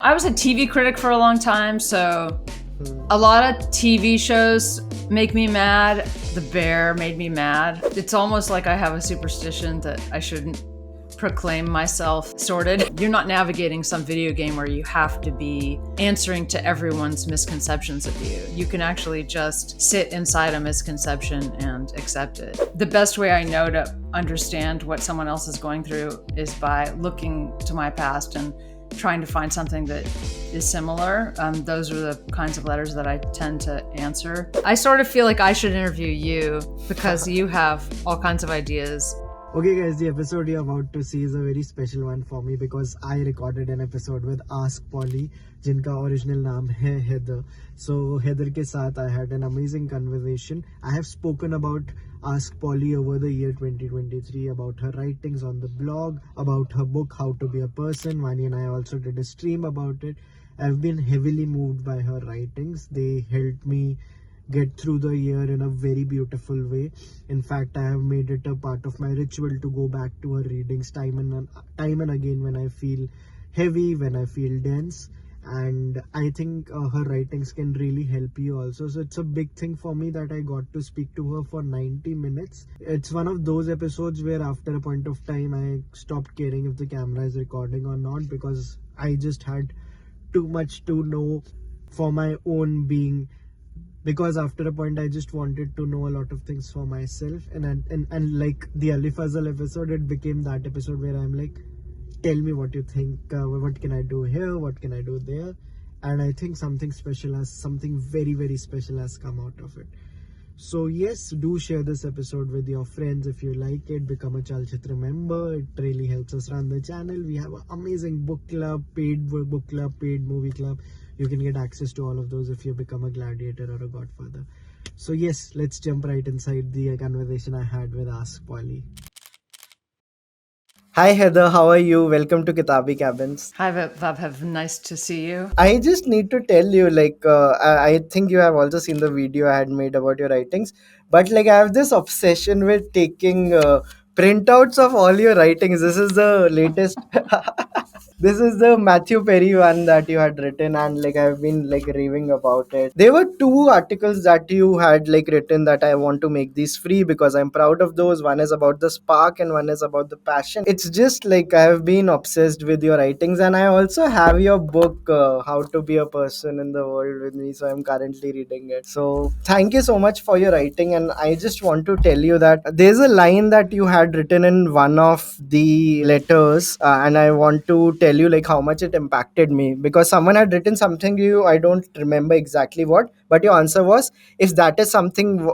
I was a TV critic for a long time, so a lot of TV shows make me mad. The Bear made me mad. It's almost like I have a superstition that I shouldn't proclaim myself sorted. You're not navigating some video game where you have to be answering to everyone's misconceptions of you. You can actually just sit inside a misconception and accept it. The best way I know to understand what someone else is going through is by looking to my past and trying to find something that is similar. Those are the kinds of letters that I tend to answer. I sort of feel like I should interview you because you have all kinds of ideas. Okay guys, the episode you're about to see is a very special one for me because I recorded an episode with AskPolly, जिनका original नाम है Heather. So Heather के साथ I had an amazing conversation. I have spoken about AskPolly over the year 2023, about her writings on the blog, about her book How to Be a Person. Vaani and I also did a stream about it. I've been heavily moved by her writings. They helped me get through the year in a very beautiful way. In fact, I have made it a part of my ritual to go back to her readings time and again when I feel heavy, when I feel dense. And I think her writings can really help you also. So it's a big thing for me that I got to speak to her for 90 minutes. It's one of those episodes where after a point of time I stopped caring if the camera is recording or not, because I just had too much to know for my own being. Because after a point I just wanted to know a lot of things for myself, and like the Ali Fazal episode, it became that episode where I'm like, tell me what you think, what can I do here, what can I do there. And I think something very very special has come out of it. So yes, do share this episode with your friends if you like it. Become a Chalchitra member. It really helps us run the channel. We have an amazing book club, paid book club, paid movie club. You can get access to all of those if you become a Gladiator or a Godfather. So yes, let's jump right inside the conversation I had with AskPolly. Hi Heather, how are you? Welcome to Kitabi Cabins. Hi, Vaibhav. Nice to see you. I just need to tell you, like, I think you have also seen the video I had made about your writings, but like, I have this obsession with taking printouts of all your writings. This is the latest. This is the Matthew Perry one that you had written, and like I've been like raving about it. There were two articles that you had like written that I want to make these free because I'm proud of those. One is about the spark and one is about the passion. It's just like I've been obsessed with your writings, and I also have your book How to Be a Person in the World with me, so I'm currently reading it. So thank you so much for your writing, and I just want to tell you that there's a line that you had written in one of the letters, and I want to tell you like how much it impacted me, because someone had written something to you. I don't remember exactly what, but your answer was, if that is something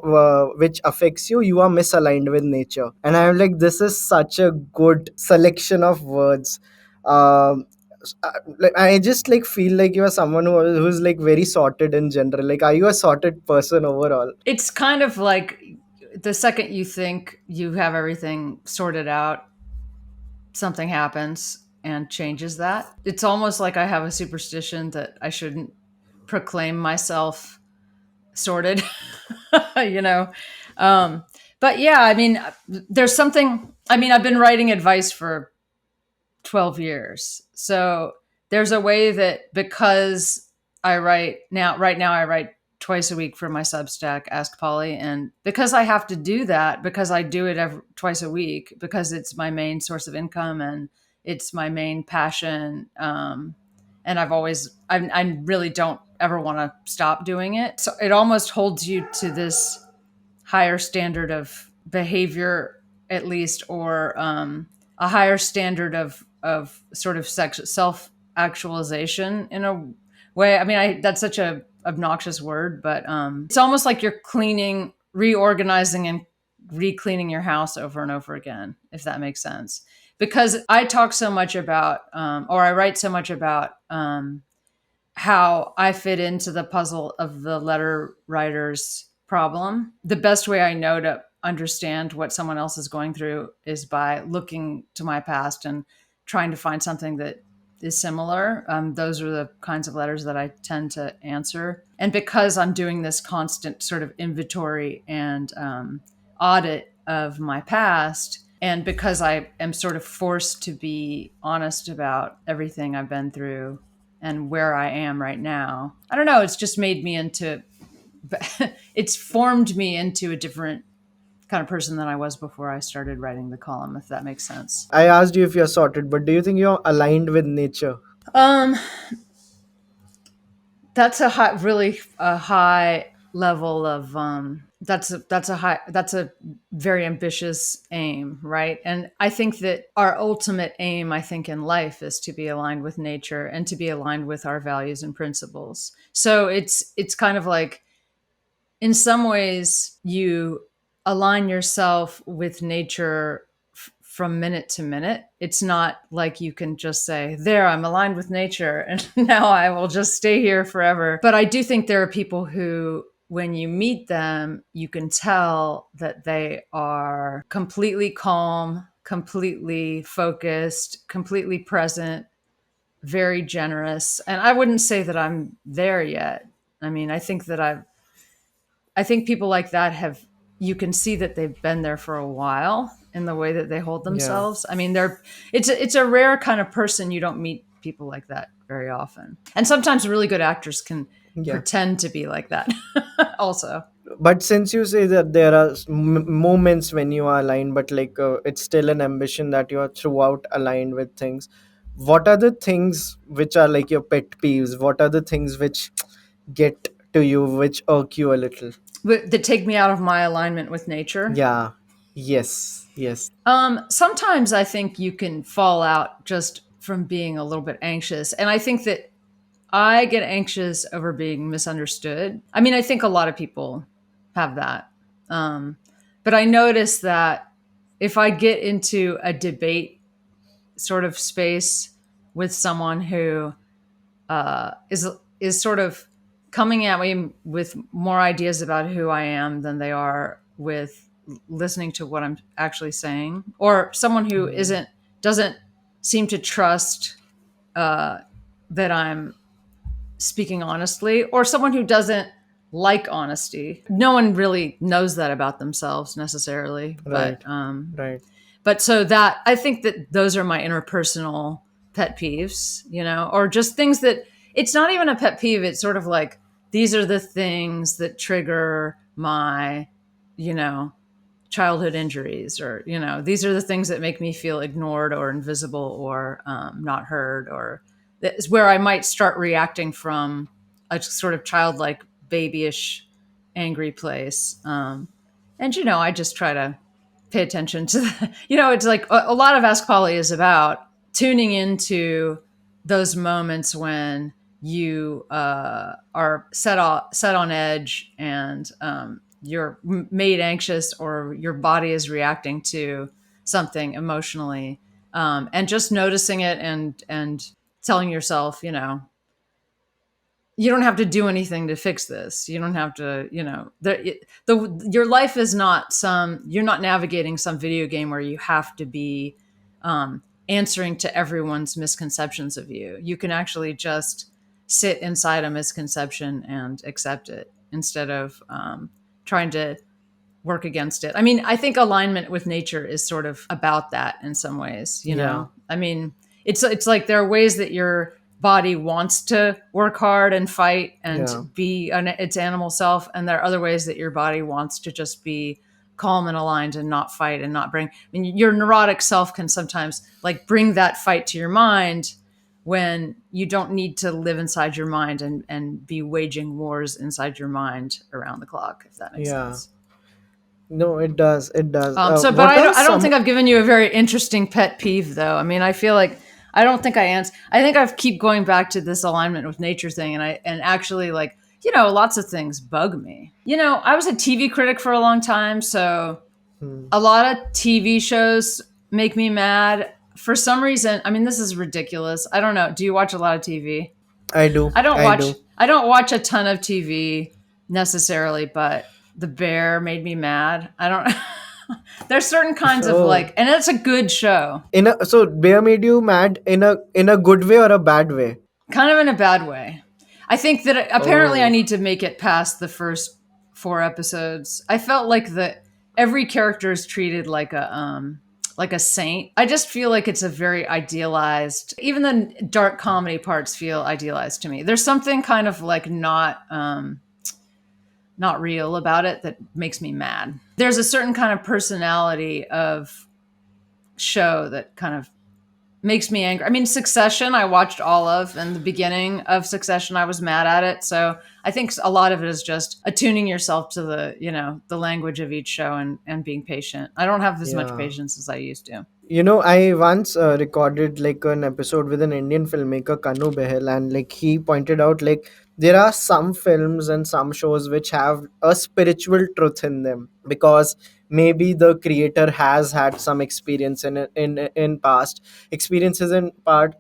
which affects you, you are misaligned with nature. And I'm like, this is such a good selection of words. um like, I just like feel like you are someone who's like very sorted in general. Like, are you a sorted person overall? It's kind of like the second you think you have everything sorted out, something happens and changes that. It's almost like I have a superstition that I shouldn't proclaim myself sorted, you know. But yeah, I mean, there's something. I mean, I've been writing advice for 12 years, so there's a way that because right now I write twice a week for my Substack, AskPolly, and because I have to do that, because I do it twice a week, because it's my main source of income and it's my main passion. And I really don't ever want to stop doing it. So it almost holds you to this higher standard of behavior, at least, or a higher standard of sort of self actualization in a way. I mean, that's such a obnoxious word, but it's almost like you're reorganizing and re-cleaning your house over and over again, if that makes sense. Because I talk so much about, or I write so much about how I fit into the puzzle of the letter writer's problem. The best way I know to understand what someone else is going through is by looking to my past and trying to find something that is similar. Those are the kinds of letters that I tend to answer. And because I'm doing this constant sort of inventory and audit of my past, and because I am sort of forced to be honest about everything I've been through and where I am right now. I don't know. It's just made me into, it's formed me into a different kind of person than I was before I started writing the column, if that makes sense. I asked you if you're sorted, but do you think you're aligned with nature? Um, that's a high, really a high level of that's a very ambitious aim, right? And I think that our ultimate aim, I think, in life is to be aligned with nature and to be aligned with our values and principles. So it's kind of like, in some ways you align yourself with nature from minute to minute. It's not like you can just say, there, I'm aligned with nature and now I will just stay here forever. But I do think there are people who, when you meet them, you can tell that they are completely calm, completely focused, completely present, very generous. And I wouldn't say that I'm there yet. I mean, I think people like that have, you can see that they've been there for a while in the way that they hold Yeah. themselves. I mean, it's a rare kind of person. You don't meet people like that very often. And sometimes really good actors can Yeah. pretend to be like that also. But since you say that there are moments when you are aligned, but like it's still an ambition that you are throughout aligned with things, what are the things which are like your pet peeves? What are the things which get to you, which irk you a little? That take me out of my alignment with nature. Yeah. Yes. Yes. Sometimes I think you can fall out just from being a little bit anxious. And I think that I get anxious over being misunderstood. I mean, I think a lot of people have that. Um, but I notice that if I get into a debate sort of space with someone who is sort of coming at me with more ideas about who I am than they are with listening to what I'm actually saying, or someone who doesn't seem to trust that I'm speaking honestly, or someone who doesn't like honesty. No one really knows that about themselves necessarily, Right. Right. but so that, I think that those are my interpersonal pet peeves, you know, or just things that, it's not even a pet peeve. It's sort of like, these are the things that trigger my, you know, childhood injuries, or, you know, these are the things that make me feel ignored or invisible or not heard, or that's where I might start reacting from a sort of childlike, babyish, angry place. And, you know, I just try to pay attention to that. You know, it's like a lot of Ask Polly is about tuning into those moments when you are set on edge, and you're made anxious, or your body is reacting to something emotionally, and just noticing it, and telling yourself, you know, you don't have to do anything to fix this. You don't have to, you know, your life is not you're not navigating some video game where you have to be answering to everyone's misconceptions of you. You can actually just sit inside a misconception and accept it, instead of trying to work against it. I mean, I think alignment with nature is sort of about that in some ways, you Yeah. know. I mean, it's like there are ways that your body wants to work hard and fight and Yeah. be its animal self, and there are other ways that your body wants to just be calm and aligned and not fight and not bring. I mean, your neurotic self can sometimes like bring that fight to your mind, when you don't need to live inside your mind and be waging wars inside your mind around the clock, if that makes Yeah. sense. No, it does. It does. But What are I don't think some? I've given you a very interesting pet peeve, though. I mean, I feel like I don't think I answer. I think I keep going back to this alignment with nature thing, and actually, like, you know, lots of things bug me. You know, I was a TV critic for a long time, so Hmm, a lot of TV shows make me mad for some reason. I mean, this is ridiculous. I don't know. Do you watch a lot of TV? I do. I do. I don't watch a ton of TV necessarily, but The Bear made me mad. I don't there's certain kinds of Oh, like, and it's a good show. so Bear made you mad in a good way or a bad way? Kind of in a bad way. I think that apparently I Oh, need to make it past the first 4 episodes. I felt like every character is treated like a like a saint. I just feel like it's a very idealized, even the dark comedy parts feel idealized to me. There's something kind of like not real about it that makes me mad. There's a certain kind of personality of show that kind of makes me angry. I mean, Succession, I watched all of, and the beginning of Succession, I was mad at it. So I think a lot of it is just attuning yourself to the language of each show and being patient. I don't have as much Yeah. patience as I used to. I once recorded like an episode with an Indian filmmaker, Kanu Behel, and like he pointed out like there are some films and some shows which have a spiritual truth in them because maybe the creator has had some experience in past experiences in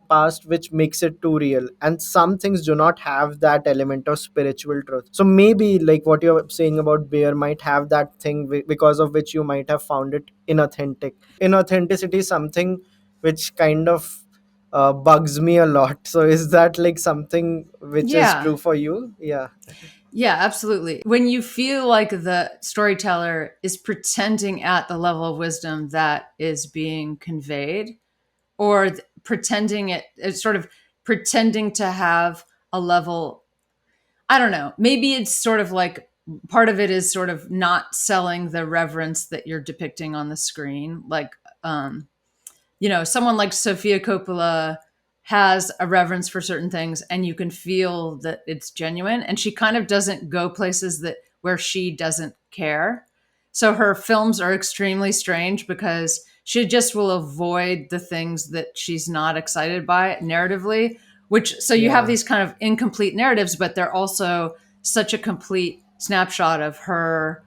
past which makes it too real, and some things do not have that element of spiritual truth. So maybe like what you're saying about Bear might have that thing because of which you might have found it inauthentic. Inauthenticity is something which kind of bugs me a lot. So is that like something which is Yeah. true for you? Yeah. Yeah, absolutely. When you feel like the storyteller is pretending at the level of wisdom that is being conveyed, or pretending it's sort of pretending to have a level, I don't know, maybe it's sort of like part of it is sort of not selling the reverence that you're depicting on the screen. Like, someone like Sofia Coppola has a reverence for certain things and you can feel that it's genuine, and she kind of doesn't go places that where she doesn't care. So her films are extremely strange because she just will avoid the things that she's not excited by narratively, which so you have Yeah. these kind of incomplete narratives, but they're also such a complete snapshot of her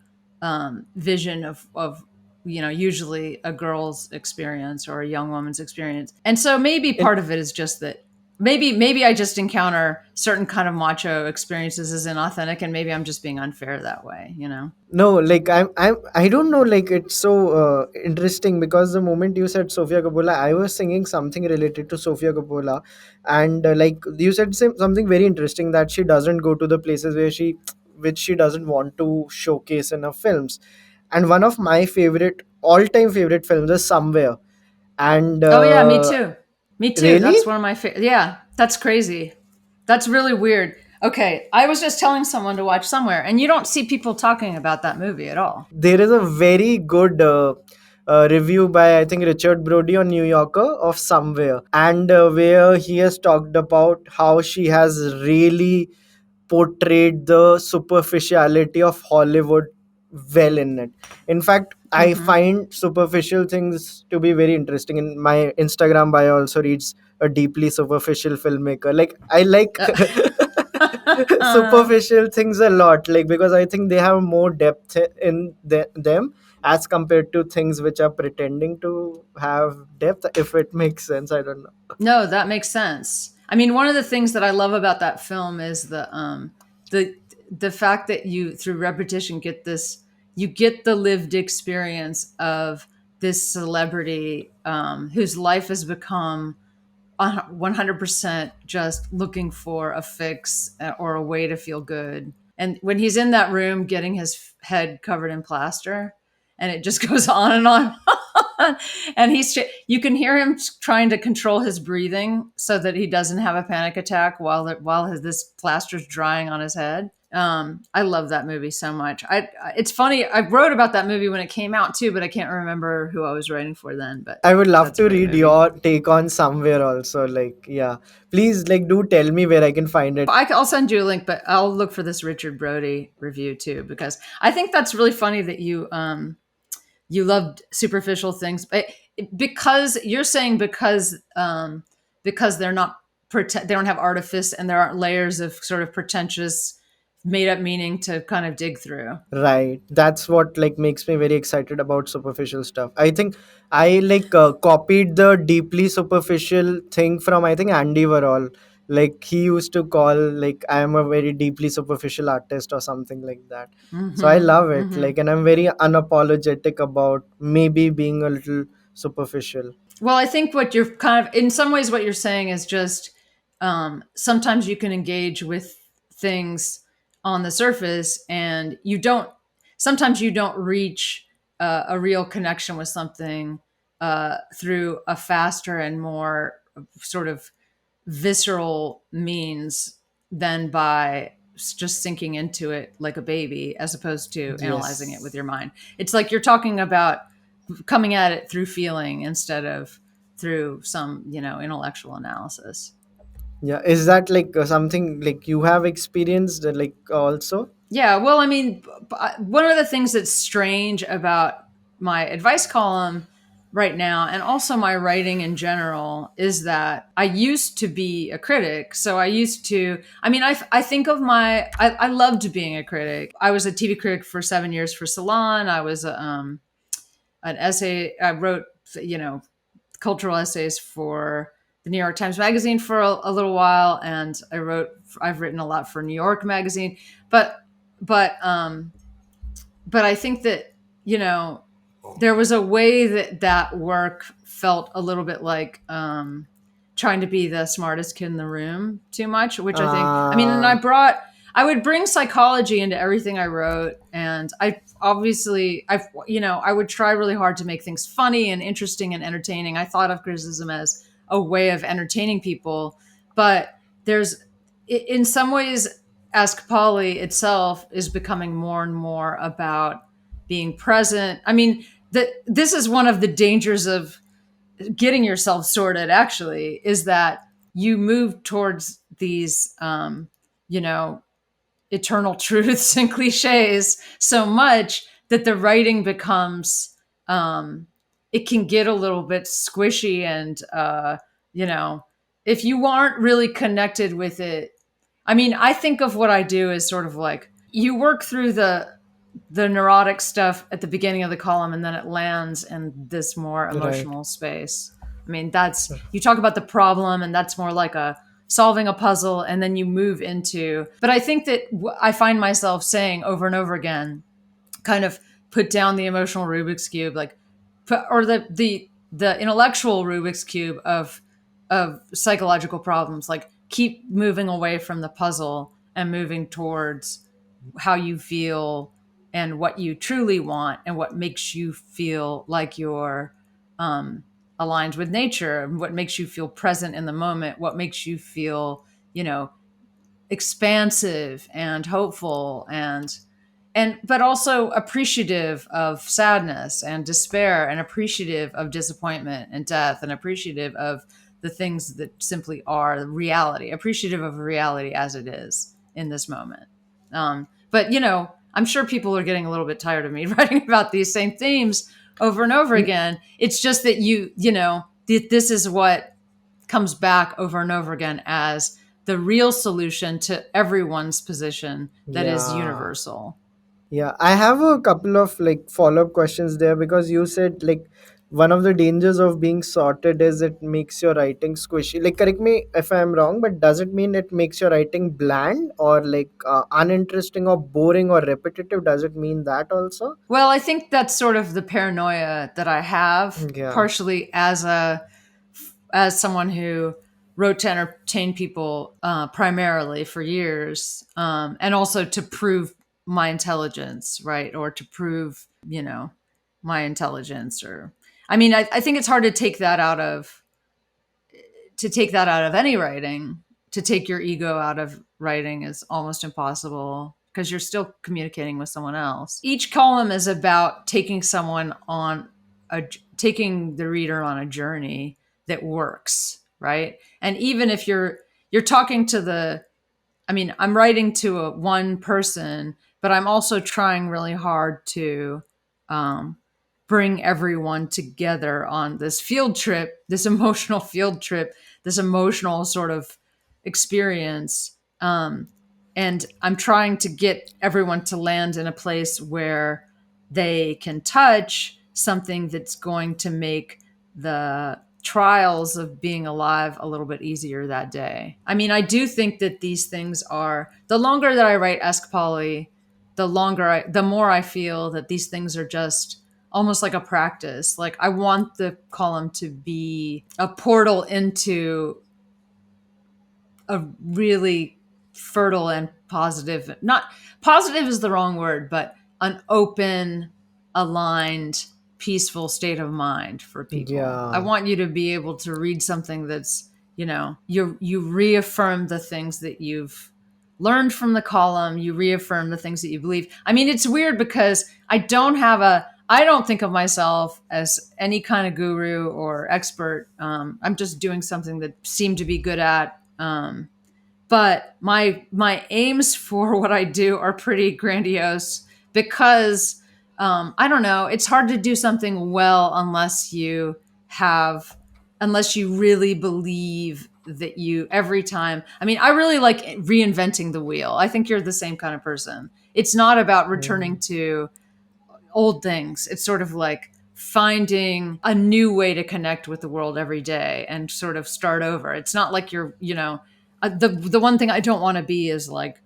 vision of usually a girl's experience or a young woman's experience. And so maybe In part of it is just that maybe I just encounter certain kind of macho experiences as inauthentic, and maybe I'm just being unfair that way. No, like I don't know, like it's so interesting because the moment you said Sofia Coppola, I was singing something related to Sofia Coppola, and like you said something very interesting, that she doesn't go to the places which she doesn't want to showcase in her films. And one of my favorite all-time favorite films is Somewhere. And Oh yeah, me too. Me too. really, That's one of my favorite. Yeah, that's crazy. That's really weird. Okay, I was just telling someone to watch Somewhere, and you don't see people talking about that movie at all. there is a very good review by I think Richard Brody on New Yorker of Somewhere, and where he has talked about how she has really portrayed the superficiality of Hollywood well in it. In fact, I Mm-hmm. find superficial things to be very interesting. In my Instagram bio also reads a deeply superficial filmmaker. Like I like superficial things a lot, like because I think they have more depth in them as compared to things which are pretending to have depth, if it makes sense. I don't know. No, that makes sense. I mean, one of the things that I love about that film is the fact that you through repetition you get the lived experience of this celebrity whose life has become 100% just looking for a fix or a way to feel good. And when he's in that room getting his head covered in plaster, and it just goes on and on. And you can hear him trying to control his breathing so that he doesn't have a panic attack while this plaster's drying on his head. I love that movie so much. It's funny. I wrote about that movie when it came out too, but I can't remember who I was writing for then. But I would love that's a to great read movie. your take on Somewhere also. Like, yeah, please, like, do tell me where I can find it. I'll send you a link, but I'll look for this Richard Brody review too, because I think that's really funny that you loved superficial things, but because you're saying because they're not they don't have artifice and there aren't layers of sort of pretentious made up meaning to kind of dig through. Right. That's what like makes me very excited about superficial stuff. I think I like copied the deeply superficial thing from I think Andy Warhol. Like he used to call like I am a very deeply superficial artist or something like that. So I Mm-hmm. love it. Mm-hmm. Like, and I'm very unapologetic about maybe being a little superficial. Well, I think what you're kind of, in some ways, what you're saying is just sometimes you can engage with things on the surface sometimes you don't reach a real connection with something through a faster and more sort of visceral means than by just sinking into it like a baby, as opposed to analyzing it with Yes. your mind. It's like you're talking about coming at it through feeling instead of through some, intellectual analysis. Yeah. Is that like something like you have experienced like also? Yeah, well, I mean, one of the things that's strange about my advice column right now, and also my writing in general, is that I used to be a critic. So I used to, I mean, I think of I loved being a critic. I was a TV critic for 7 years for Salon. I was an essay, I wrote, you know, cultural essays for the New York Times Magazine for a little while, and I've written a lot for New York Magazine, but but um, but I think that, there was a way that work felt a little bit like trying to be the smartest kid in the room too much, which I think, I mean, and Uh, I would bring psychology into everything I wrote. And I would try really hard to make things funny and interesting and entertaining. I thought of criticism as a way of entertaining people, but there's, in some ways, Ask Polly itself is becoming more and more about being present. I mean, this is one of the dangers of getting yourself sorted, actually, is that you move towards these, you know, eternal truths and cliches so much that the writing becomes, it can get a little bit squishy. And, you know, if you aren't really connected with it, I mean, I think of what I do as sort of like you work through the neurotic stuff at the beginning of the column, and then it lands in this more right. emotional space. I mean, that's, you talk about the problem, and that's more like a solving a puzzle, and then you move into, but I think that I find myself saying over and over again, kind of put down the emotional Rubik's cube, like or the intellectual Rubik's cube of psychological problems, like keep moving away from the puzzle and moving towards how you feel and what you truly want and what makes you feel like you're um, aligned with nature, what makes you feel present in the moment, what makes you feel, you know, expansive and hopeful, and but also appreciative of sadness and despair, and appreciative of disappointment and death, and appreciative of the things that simply are reality, appreciative of reality as it is in this moment. But I'm sure people are getting a little bit tired of me writing about these same themes over and over N- again. It's just that this is what comes back over and over again as the real solution to everyone's position that is Yeah. universal. Yeah, I have a couple of like follow-up questions there because you said like one of the dangers of being sorted is it makes your writing squishy. Like, correct me if I'm wrong, but does it mean it makes your writing bland or like uninteresting or boring or repetitive? Does it mean that also? Well, I think that's sort of the paranoia that I have, Yeah. partially as someone who wrote to entertain people primarily for years, and also to prove my intelligence, right, or to prove my intelligence. Or I mean, I think it's hard to take that out of any writing. To take your ego out of writing is almost impossible because you're still communicating with someone else. Each column is about taking the reader on a journey that works, right? And even if you're talking to I mean, I'm writing to one person, but I'm also trying really hard to um, bring everyone together on this field trip, this emotional field trip, this emotional sort of experience. And I'm trying to get everyone to land in a place where they can touch something that's going to make the trials of being alive a little bit easier that day. I mean, I do think that these things are, the longer that I write Ask Polly, the more I feel that these things are just almost like a practice. Like I want the column to be a portal into a really fertile and positive, not positive is the wrong word, but an open, aligned, peaceful state of mind for people. I Yeah. want you to be able to read something that's, you reaffirm the things that you've learned from the column, you reaffirm the things that you believe. I mean, it's weird because I don't think of myself as any kind of guru or expert. I'm just doing something that seemed to be good at. But my aims for what I do are pretty grandiose because I don't know. It's hard to do something well unless you really believe that you every time. I mean, I really like reinventing the wheel. I think you're the same kind of person. It's not about returning Mm. to old things. It's sort of like finding a new way to connect with the world every day and sort of start over. It's not like the one thing I don't want to be is like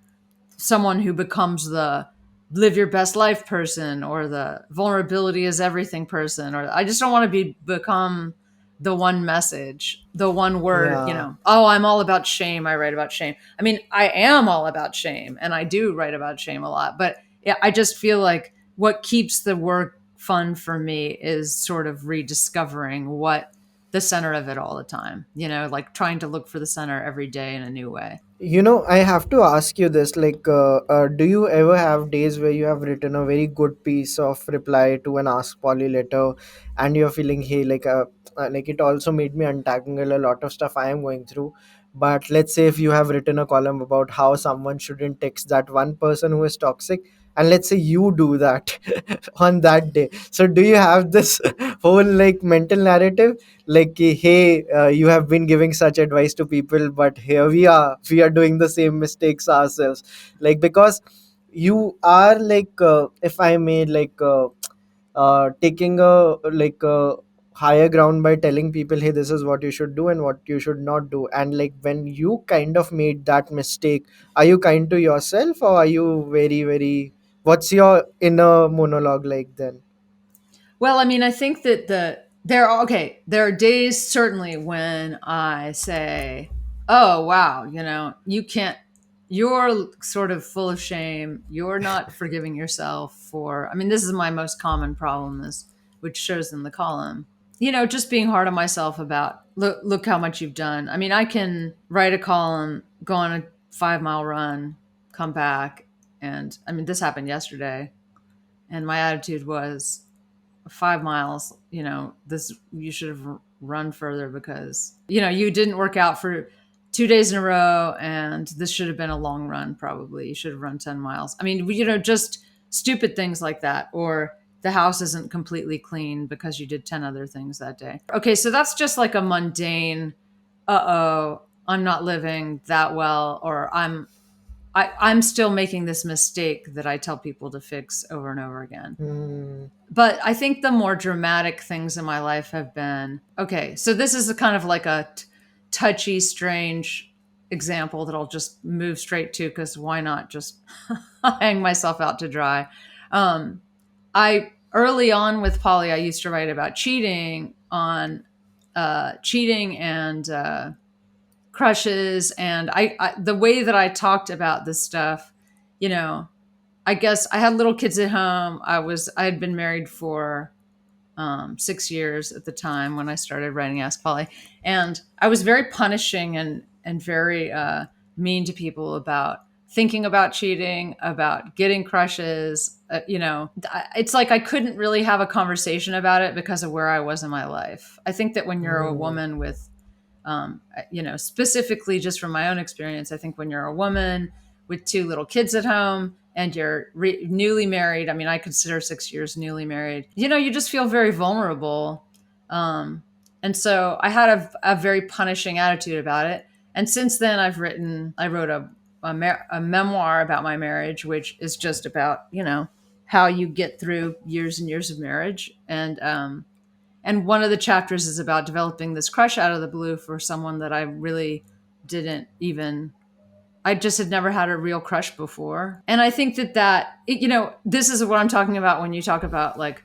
someone who becomes the live your best life person or the vulnerability is everything person, or I just don't want to become the one message, the one word, Yeah. oh, I'm all about shame, I write about shame. I mean, I am all about shame and I do write about shame a lot, but yeah, I just feel like what keeps the work fun for me is sort of rediscovering what the center of it all the time, like trying to look for the center every day in a new way. I have to ask you this, like, do you ever have days where you have written a very good piece of reply to an Ask Polly letter, and you're feeling, hey, like it also made me untangle a lot of stuff I am going through. But let's say if you have written a column about how someone shouldn't text that one person who is toxic, and let's say you do that on that day. So do you have this whole like mental narrative, like, hey, you have been giving such advice to people, but here we are doing the same mistakes ourselves, like, because you are like, if I may, like, taking a higher ground by telling people, hey, this is what you should do and what you should not do. And like, when you kind of made that mistake, are you kind to yourself, or are you very, very, what's your inner monologue like then? Well, I mean, I think that there are days certainly when I say, "Oh, wow, you can't you're sort of full of shame. You're not forgiving yourself for." I mean, this is my most common problem is which shows in the column. Just being hard on myself about look how much you've done. I mean, I can write a column, go on a 5-mile run, come back, and I mean, this happened yesterday, and my attitude was 5 miles, this you should have run further because you didn't work out for 2 days in a row, and this should have been a long run. Probably you should have run 10 miles. I mean, just stupid things like that, or the house isn't completely clean because you did 10 other things that day. Okay, so that's just like a mundane, uh-oh, I'm not living that well, or I'm still making this mistake that I tell people to fix over and over again. Hmm. But I think the more dramatic things in my life have been okay. So this is a kind of like a touchy, strange example that I'll just move straight to because why not just hang myself out to dry? I early on with Polly, I used to write about cheating and crushes, and I the way that I talked about this stuff, you know, I guess I had little kids at home. I had been married for 6 years at the time when I started writing Ask Polly, and I was very punishing and very mean to people about thinking about cheating, about getting crushes. It's like I couldn't really have a conversation about it because of where I was in my life. I think that when you're a Hmm. woman with specifically just from my own experience, I think when you're a woman with two little kids at home and you're newly married, I mean, I consider 6 years newly married, you just feel very vulnerable. Um, and so I had a very punishing attitude about it. And since then, I wrote a memoir about my marriage, which is just about, how you get through years and years of marriage. And one of the chapters is about developing this crush out of the blue for someone that I really didn't even I just had never had a real crush before. And I think this is what I'm talking about when you talk about like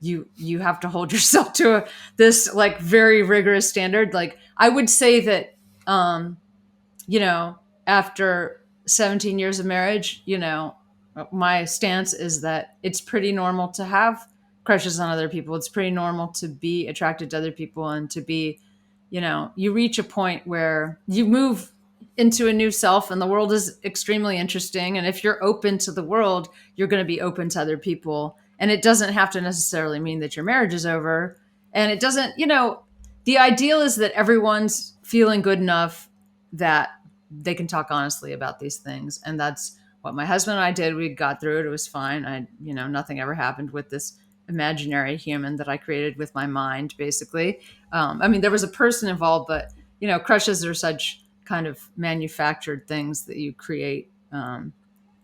you have to hold yourself to this like very rigorous standard. Like I would say that you know, after 17 years of marriage, my stance is that it's pretty normal to have crushes on other people. It's pretty normal to be attracted to other people and to be, you reach a point where you move into a new self and the world is extremely interesting. And if you're open to the world, you're going to be open to other people. And it doesn't have to necessarily mean that your marriage is over. And it doesn't, the ideal is that everyone's feeling good enough that they can talk honestly about these things. And that's what my husband and I did. We got through it. It was fine. Nothing ever happened with this imaginary human that I created with my mind, basically. There was a person involved, but, crushes are such kind of manufactured things that you create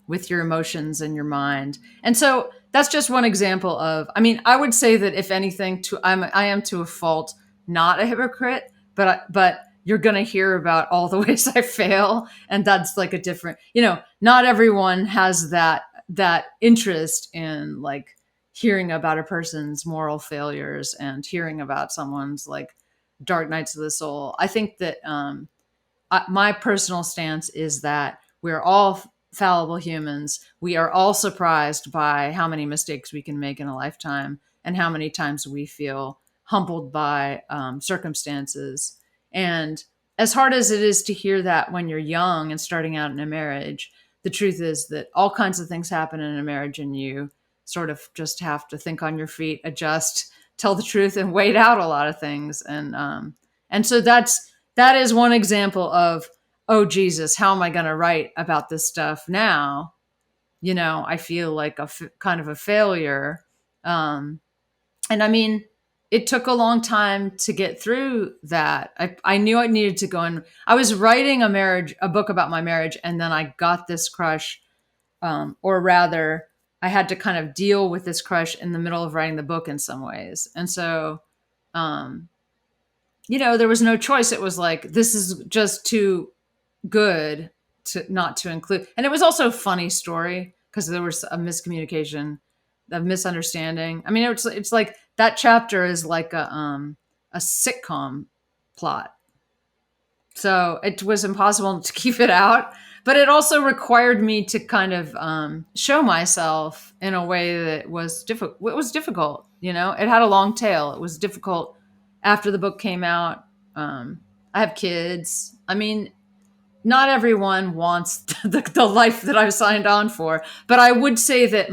with your emotions and your mind. And so that's just one example of, I would say that if anything, I am to a fault not a hypocrite, but you're going to hear about all the ways I fail. And that's like a different, not everyone has that interest in like hearing about a person's moral failures and hearing about someone's like dark nights of the soul. I think that my personal stance is that we're all fallible humans. We are all surprised by how many mistakes we can make in a lifetime and how many times we feel humbled by circumstances. And as hard as it is to hear that when you're young and starting out in a marriage, the truth is that all kinds of things happen in a marriage and you sort of just have to think on your feet, adjust, tell the truth, and wait out a lot of things. And so that is one example of, oh Jesus, how am I going to write about this stuff now? I feel like kind of a failure. And it took a long time to get through that. I knew I needed to go and I was writing a book about my marriage, and then I got this crush, or rather, I had to kind of deal with this crush in the middle of writing the book in some ways. And so, there was no choice. It was like, this is just too good to not to include. And it was also a funny story because there was a miscommunication, a misunderstanding. It's like that chapter is like a sitcom plot. So it was impossible to keep it out, but it also required me to kind of show myself in a way that was difficult. It was difficult, It had a long tail. It was difficult after the book came out. I have kids. Not everyone wants the life that I've signed on for, but I would say that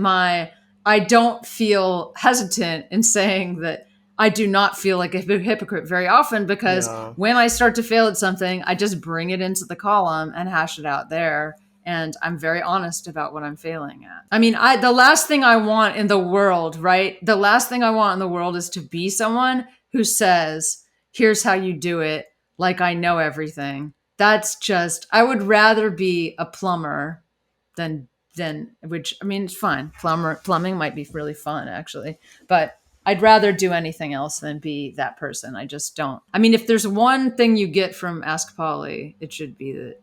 I don't feel hesitant in saying that I do not feel like a hypocrite very often, because Yeah. when I start to fail at something, I just bring it into the column and hash it out there. And I'm very honest about what I'm failing at. The last thing I want in the world, right? The last thing I want in the world is to be someone who says, here's how you do it, like I know everything. That's just, I would rather be a plumber than which, it's fine. Plumbing might be really fun actually, but I'd rather do anything else than be that person. I just don't. If there's one thing you get from Ask Polly, it should be that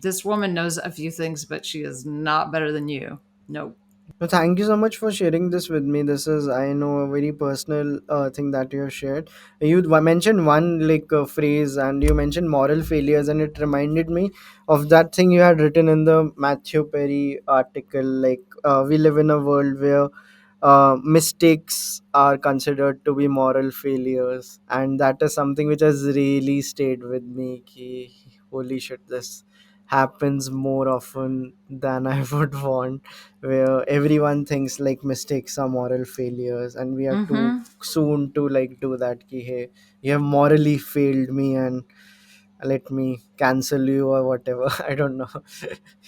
this woman knows a few things, but she is not better than you. Nope. So thank you so much for sharing this with me. This is, I know, a very personal thing that you have shared. You mentioned one like phrase, and you mentioned moral failures, and it reminded me of that thing you had written in the Matthew Perry article. Like, we live in a world where mistakes are considered to be moral failures, and that is something which has really stayed with me. Ki, holy shit, this happens more often than I would want, where everyone thinks like mistakes are moral failures, and we are too Mm-hmm. soon to like do that. Ki, hey, you have morally failed me, and let me cancel you or whatever. I don't know.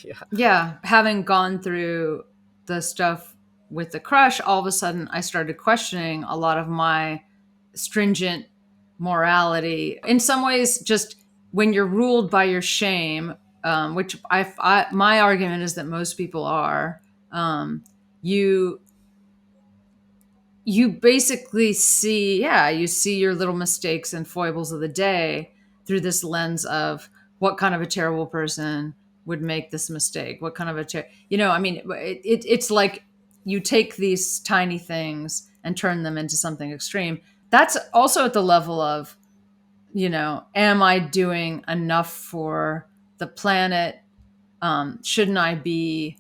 Yeah. Yeah, having gone through the stuff with the crush, all of a sudden I started questioning a lot of my stringent morality. In some ways, just when you're ruled by your shame, which my argument is that most people are, you you basically you see your little mistakes and foibles of the day through this lens of what kind of a terrible person would make this mistake, what kind of it's like you take these tiny things and turn them into something extreme. That's also at the level of, am I doing enough for the planet? Shouldn't I be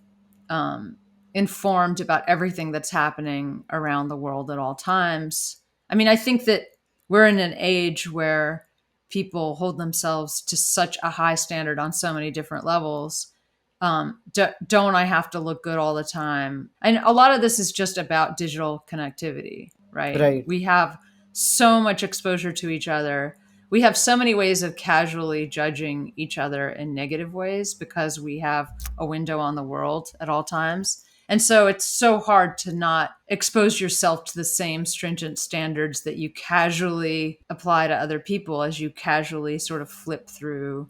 um, informed about everything that's happening around the world at all times. I mean, I think that we're in an age where people hold themselves to such a high standard on so many different levels. Don't I have to look good all the time? And a lot of this is just about digital connectivity, right? Right. We have so much exposure to each other. We have so many ways of casually judging each other in negative ways because we have a window on the world at all times. And so it's so hard to not expose yourself to the same stringent standards that you casually apply to other people as you casually sort of flip through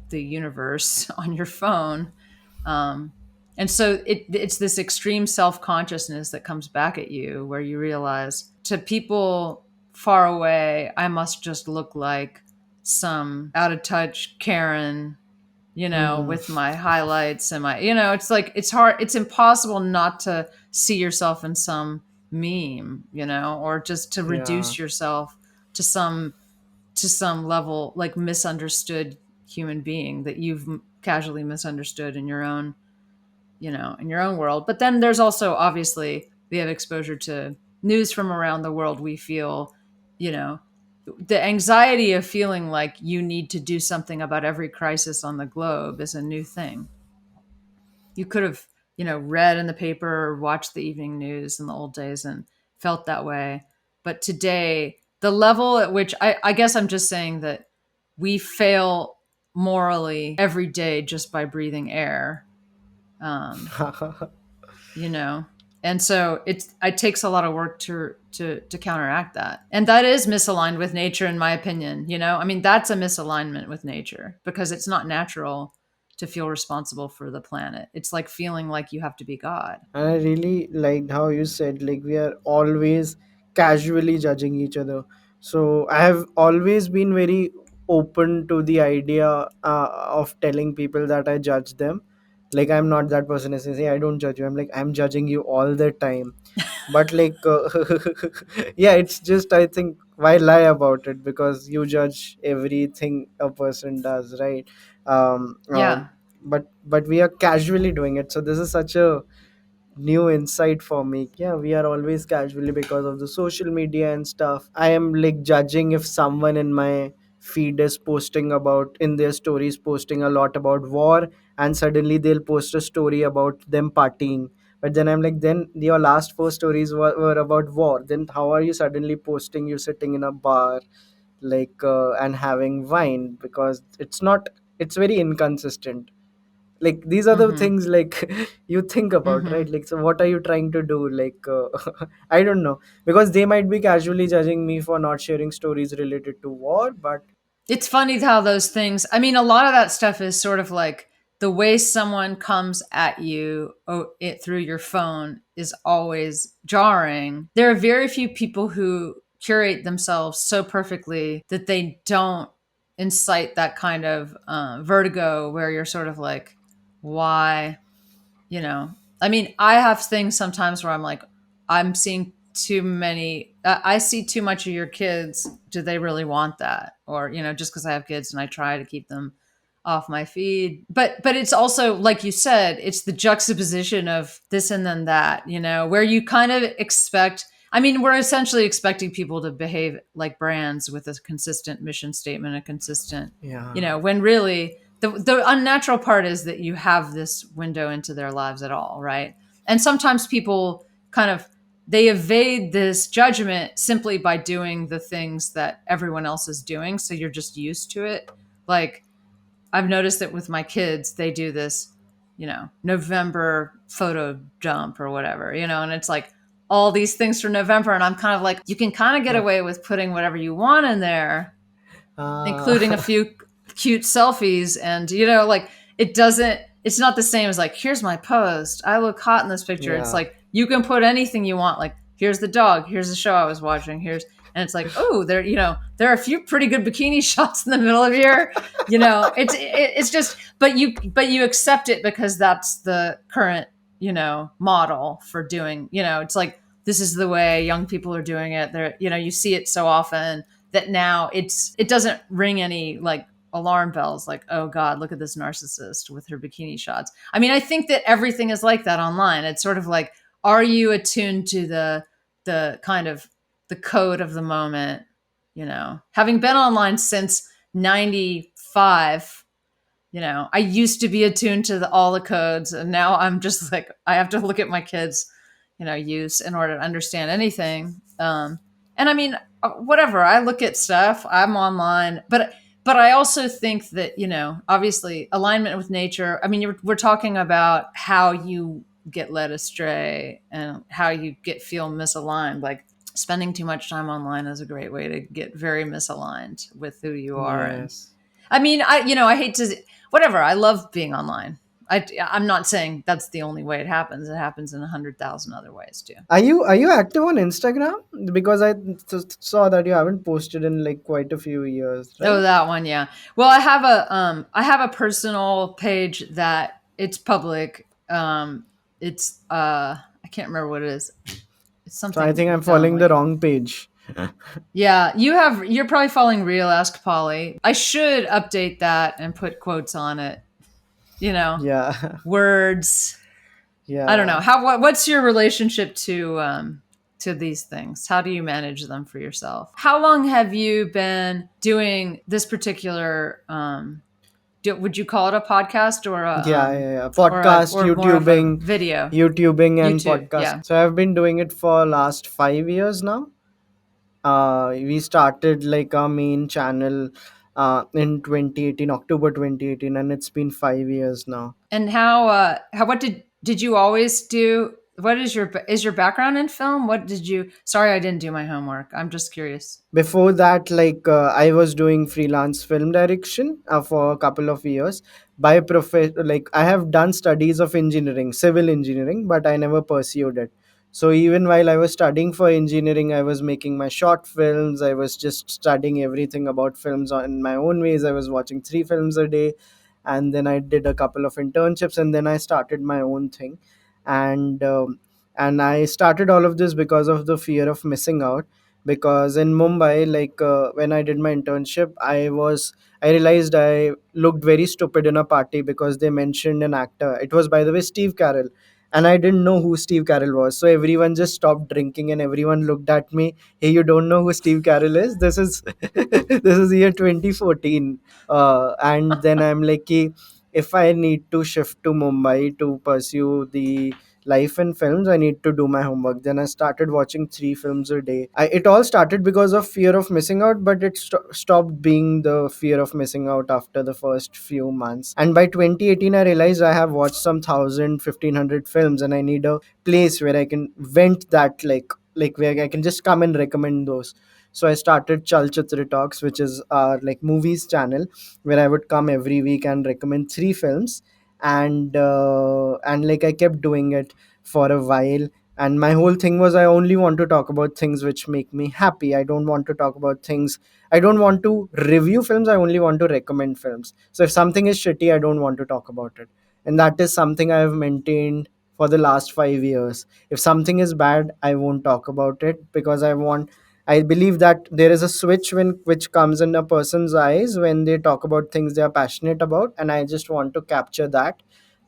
the universe on your phone. Um, and so it's this extreme self consciousness that comes back at you where you realize to people far away, I must just look like some out of touch Karen, Hmm. with my highlights and it's like, it's hard, it's impossible not to see yourself in some meme, or just to Yeah. reduce yourself to some level, like misunderstood human being that you've casually misunderstood in your own, in your own world. But then there's also, obviously, we have exposure to news from around the world. We feel, you know, the anxiety of feeling like you need to do something about every crisis on the globe is a new thing. You could have, read in the paper or watched the evening news in the old days and felt that way. But today, the level at which I guess I'm just saying that we fail morally every day just by breathing air. Um, you know and so it takes a lot of work to counteract that, and that is misaligned with nature, in my opinion. I mean, that's a misalignment with nature because it's not natural to feel responsible for the planet. It's like feeling like you have to be God. And I really liked how you said, like, we are always casually judging each other. So I have always been very open to the idea of telling people that I judge them. Like, I'm not that person who says, "Hey, I don't judge you." I'm like, I'm judging you all the time. But like, yeah, it's just, I think, why lie about it, because you judge everything a person does, right? um, Yeah. um but we are casually doing it. So this is such a new insight for me. Yeah, we are always casually, because of the social media and stuff. I am like judging if someone in my feed is posting about, in their stories, posting a lot about war, and suddenly they'll post a story about them partying. But then I'm like, then your last four stories were about war. Then how are you suddenly posting you sitting in a bar, like, and having wine? Because it's not, it's very inconsistent. Like, these are the Mm-hmm. things, like, you think about, Mm-hmm. right? Like, so what are you trying to do, like, I don't know, because they might be casually judging me for not sharing stories related to war, but It's funny how those things, I mean, a lot of that stuff is sort of like the way someone comes at you through your phone is always jarring. There are very few people who curate themselves so perfectly that they don't incite that kind of vertigo where you're sort of like, why? you know I mean, I have things sometimes where I'm like, I'm seeing too many, I see too much of your kids. Do they really want that? Or just because I have kids and I try to keep them off my feed. But it's also, like you said, it's the juxtaposition of this and then that, where you kind of expect, I mean, we're essentially expecting people to behave like brands with a consistent mission statement, a consistent, yeah. when really the unnatural part is that you have this window into their lives at all, right? And sometimes people kind of, they evade this judgment simply by doing the things that everyone else is doing, so you're just used to it. Like, I've noticed that with my kids, they do this, November photo dump or whatever, and it's like all these things for November. And I'm kind of like, you can kind of get uh, away with putting whatever you want in there, including a uh, few cute selfies. And, like, it's not the same as like, here's my post. I look hot in this picture. It's yeah. like, you can put anything you want. Like, here's the dog. Here's the show I was watching. And it's like, oh, there are a few pretty good bikini shots in the middle of here. It's just, but you accept it because that's the current, model for doing, it's like, this is the way young people are doing it. You see it so often that now it doesn't ring any like alarm bells, like, oh God, look at this narcissist with her bikini shots. I mean, I think that everything is like that online. It's sort of like, are you attuned to the kind of the code of the moment? Having been online since 95, I used to be attuned to all the codes, and now I'm just like, I have to look at my kids, use in order to understand anything. And I mean, whatever. I look at stuff. I'm online, but I also think that obviously alignment with nature. I mean, we're talking about how you get led astray and how you feel misaligned. Like spending too much time online is a great way to get very misaligned with who you are. And Yes. I mean, I hate to, whatever. I love being online. I'm not saying that's the only way it happens. It happens in 100,000 other ways too. Are you active on Instagram? Because I saw that you haven't posted in like quite a few years, Oh, right? that one, yeah. Well, I have a personal page that it's public. It's I can't remember what it is. It's So I think something I'm dumb following the like, wrong page. yeah. You're probably following Real Ask Polly. I should update that and put quotes on it. You know, Yeah. words. I don't know Yeah. what's your relationship to these things. How do you manage them for yourself? How long have you been doing this particular would you call it a podcast or a Yeah, yeah, yeah. Podcast, or more of a YouTubing, video? YouTubing and YouTube, podcast. yeah. So I've been doing it for last 5 years now. We started like our main channel in 2018, October 2018, and it's been 5 years now. And how what did you always do? What is your background in film? What did you Sorry, I didn't do my homework. I'm just curious. Before that, like I was doing freelance film direction for a couple of years. By like I have done studies of engineering, civil engineering, but I never pursued it. So even while I was studying for engineering, I was making my short films. I was just studying everything about films in my own ways. I was watching 3 films a day, and then I did a couple of internships, and then I started my own thing. And um, and I started all of this because of the fear of missing out. Because in Mumbai, like when I did my internship, I realized I looked very stupid in a party because they mentioned an actor. It was, by the way, Steve Carell, and I didn't know who Steve Carell was. So everyone just stopped drinking and everyone looked at me. Hey, you don't know who Steve Carell is? This is this is year 2014. And then I'm like, "Ki, if I need to shift to Mumbai to pursue the life in films, I need to do my homework." Then I started watching 3 films a day. It all started because of fear of missing out, but it stopped being the fear of missing out after the first few months. And by 2018, I realized I have watched some 1,000, 1,500 films, and I need a place where I can vent that, like where I can just come and recommend those. So I started Chalchitra Talks, which is our like movies channel, where I would come every week and recommend 3 films. And like I kept doing it for a while. And my whole thing was, I only want to talk about things which make me happy. I don't want to talk about things, I don't want to review films, I only want to recommend films. So if something is shitty, I don't want to talk about it. And that is something I have maintained for the last 5 years. If something is bad, I won't talk about it, because I believe that there is a switch which comes in a person's eyes when they talk about things they are passionate about, and I just want to capture that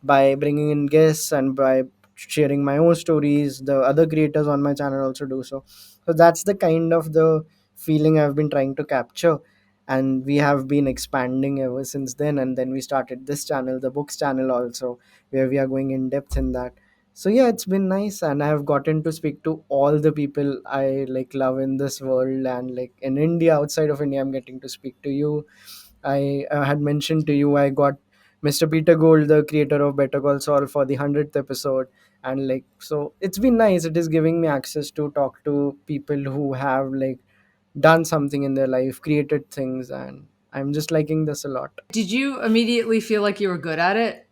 by bringing in guests and by sharing my own stories. The other creators on my channel also do so. So that's the kind of the feeling I've been trying to capture, and we have been expanding ever since then. And then we started this channel, the books channel also, where we are going in depth in that. So yeah, it's been nice, and I have gotten to speak to all the people I like love in this world. And like in India, outside of India, I'm getting to speak to you. I had mentioned to you I got Mr. Peter Gold, the creator of Better Call Saul, for the 100th episode. And like, so it's been nice. It is giving me access to talk to people who have like done something in their life, created things, and I'm just liking this a lot. Did you immediately feel like you were good at it?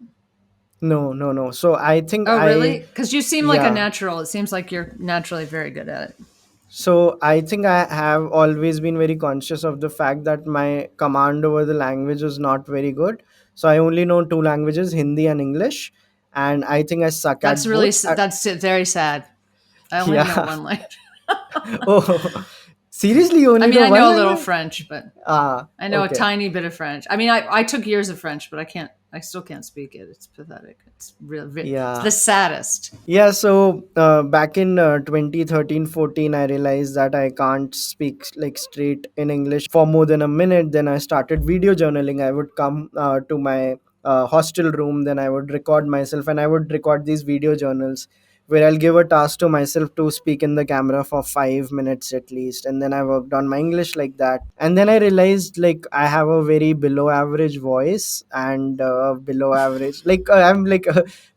No, no, no. So I think Oh, really? Because you seem like a yeah. natural. It seems like you're naturally very good at it. So I think I have always been very conscious of the fact that my command over the language was not very good. So I only know 2 languages, Hindi and English, and I think I suck That's at really both. that's very sad. I only know Yeah. one language. Oh, Seriously, you I only mean, know I one know a little language? French, but Ah, I know a okay. tiny bit of French. I mean, I took years of French, but I still can't speak it. It's pathetic. It's really, it's the Yeah. saddest. Yeah, so back in 2013 14, I realized that I can't speak like straight in English for more than a minute. Then I started video journaling. I would come to my hostel room, then I would record myself, and I would record these video journals where I'll give a task to myself to speak in the camera for 5 minutes at least. And then I worked on my English like that. And then I realized like I have a very below average voice and below average, like I'm like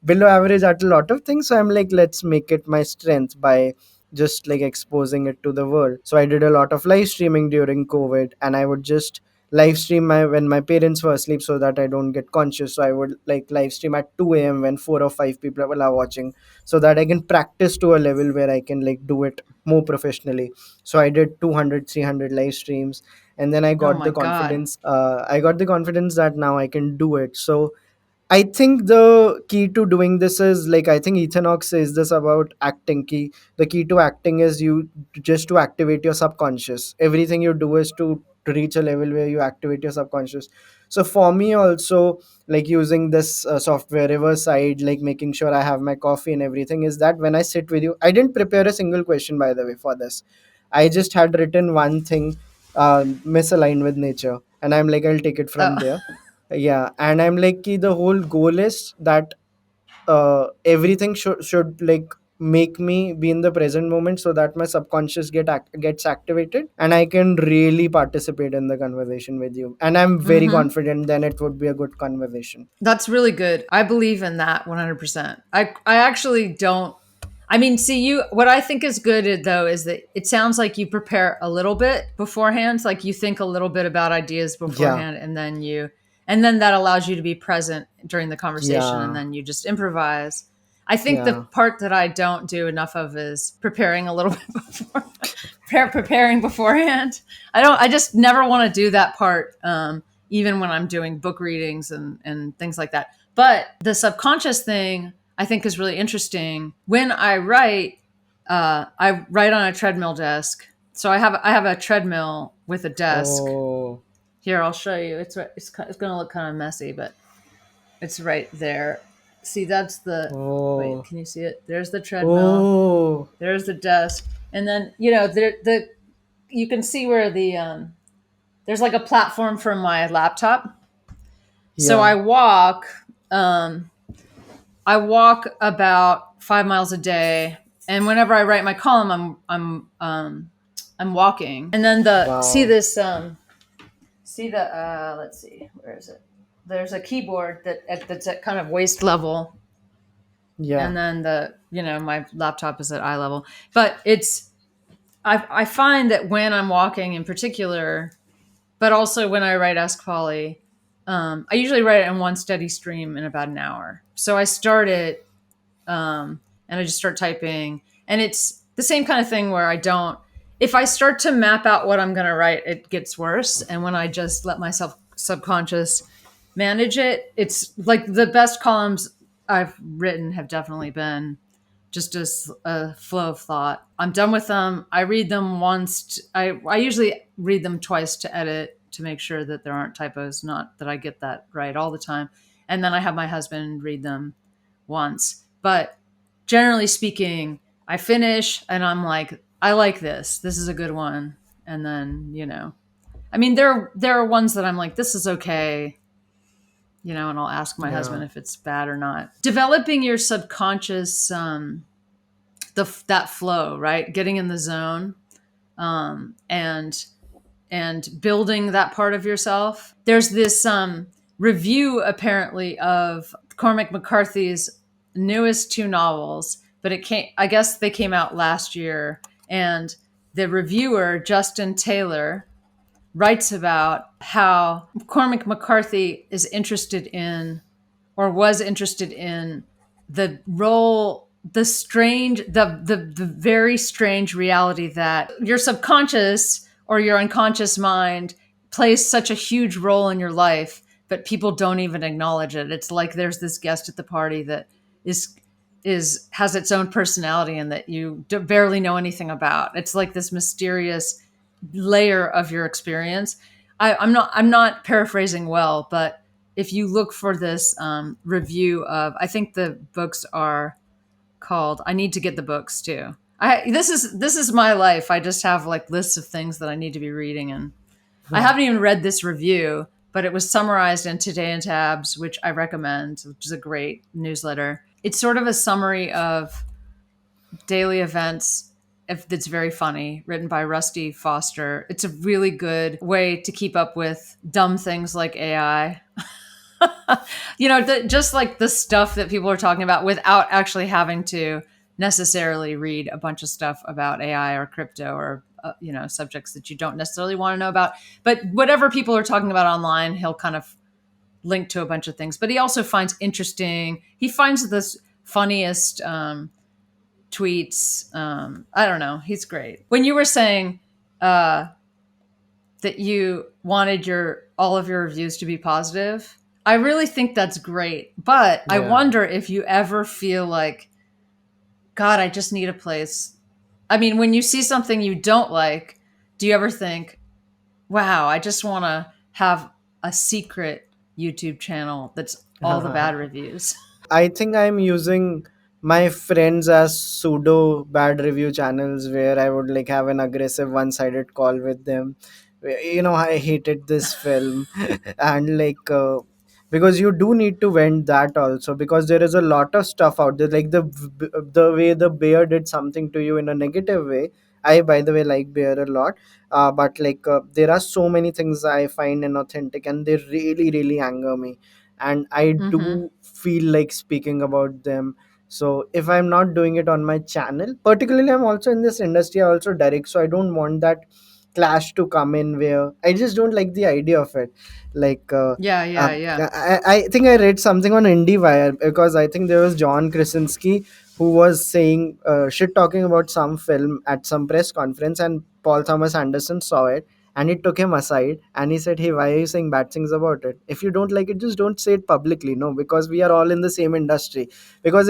below average at a lot of things. So I'm like, let's make it my strength by just like exposing it to the world. So I did a lot of live streaming during COVID, and I would just live stream my when my parents were asleep so that I don't get conscious. So I would like live stream at 2 a.m. when 4 or 5 people are watching, so that I can practice to a level where I can like do it more professionally. So I did 200, 300 live streams, and then Oh my God. I got the confidence that now I can do it. So I think the key to doing this is like, I think Ethan Hawke says this about acting. The key to acting is you just to activate your subconscious. Everything you do is to reach a level where you activate your subconscious. So for me also, like using this software Riverside, like making sure I have my coffee and everything, is that when I sit with you, I didn't prepare a single question by the way for this. I just had written one thing, misaligned with nature, and I'm like, I'll take it from Oh, there. Yeah, and I'm like, ki the whole goal is that everything should like make me be in the present moment, so that my subconscious gets activated and I can really participate in the conversation with you. And I'm very mm-hmm. confident then it would be a good conversation. That's really good. I believe in that 100%. I actually don't. I mean, see, what I think is good though is that it sounds like you prepare a little bit beforehand, like you think a little bit about ideas Yeah, beforehand, and then that allows you to be present during the conversation, and yeah, then you just improvise. I think the yeah, part that I don't do enough of is preparing a little bit before, preparing beforehand. I just never want to do that part. Even when I'm doing book readings and things like that. But the subconscious thing I think is really interesting. When I write on a treadmill desk. So I have a treadmill with a desk. oh, Here, I'll show you. It's going to look kind of messy, but it's right there. See, that's the wait. oh, Can you see it? There's the treadmill. oh, There's the desk, and then the you can see where there's like a platform for my laptop. So yeah, um, I walk about 5 miles a day, and whenever I write my column, I'm walking. And then the see wow, this see the let's see, where is it? There's a keyboard that's at kind of waist level, yeah, and then my laptop is at eye level. But I find that when I'm walking in particular, but also when I write AskPolly, I usually write it in one steady stream in about an hour. So I start it, and I just start typing. And it's the same kind of thing where if I start to map out what I'm going to write, it gets worse. And when I just let myself subconscious manage it, it's like the best columns I've written have definitely been just as a flow of thought. I'm done with them. I read them once. I usually read them twice to edit to make sure that there aren't typos, not that I get that right all the time. And then I have my husband read them once. But generally speaking, I finish and I'm like, I like this. This is a good one. And then, I mean, there are ones that I'm like, this is okay, and I'll ask my yeah, husband if it's bad or not. Developing your subconscious, that flow, right? Getting in the zone, and building that part of yourself. There's this review apparently of Cormac McCarthy's newest two novels, but I guess they came out last year, and the reviewer Justin Taylor writes about how Cormac McCarthy is interested in, or was interested in, the role, the very strange reality that your subconscious or your unconscious mind plays such a huge role in your life, but people don't even acknowledge it. It's like there's this guest at the party that is has its own personality and that you barely know anything about. It's like this mysterious layer of your experience. I'm not paraphrasing well, but if you look for this review of, I think the books are called, I need to get the books too. This is my life. I just have like lists of things that I need to be reading, and I Wow. haven't even read this review, but it was summarized in Today in Tabs, which I recommend, which is a great newsletter. It's sort of a summary of daily events, if it's very funny, written by Rusty Foster. It's a really good way to keep up with dumb things like AI. Just like the stuff that people are talking about without actually having to necessarily read a bunch of stuff about AI or crypto or subjects that you don't necessarily want to know about. But whatever people are talking about online, he'll kind of link to a bunch of things. But he also finds interesting. He finds this funniest tweets. I don't know. He's great. When you were saying uh, that you wanted your all of your reviews to be positive, I really think that's great. But I Yeah. wonder if you ever feel like, God, I just need a place. I mean, when you see something you don't like, do you ever think, wow, I just want to have a secret YouTube channel that's all the bad reviews? I think I'm using my friends as pseudo bad review channels where I would like have an aggressive one-sided call with them. I hated this film, and because you do need to vent that also, because there is a lot of stuff out there, like the way the bear did something to you in a negative way. I, by the way, like bear a lot, but there are so many things I find inauthentic, and they really really anger me, and I Mm-hmm. do feel like speaking about them. So if I'm not doing it on my channel, particularly I'm also in this industry, I also direct, so I don't want that clash to come in where I just don't like the idea of it. like uh, Yeah, uh, yeah, yeah. I think I read something on IndieWire, because I think there was John Krasinski who was saying shit talking about some film at some press conference, and Paul Thomas Anderson saw it, and he took him aside and he said, hey, why are you saying bad things about it? If you don't like it, just don't say it publicly. No, because we are all in the same industry. Because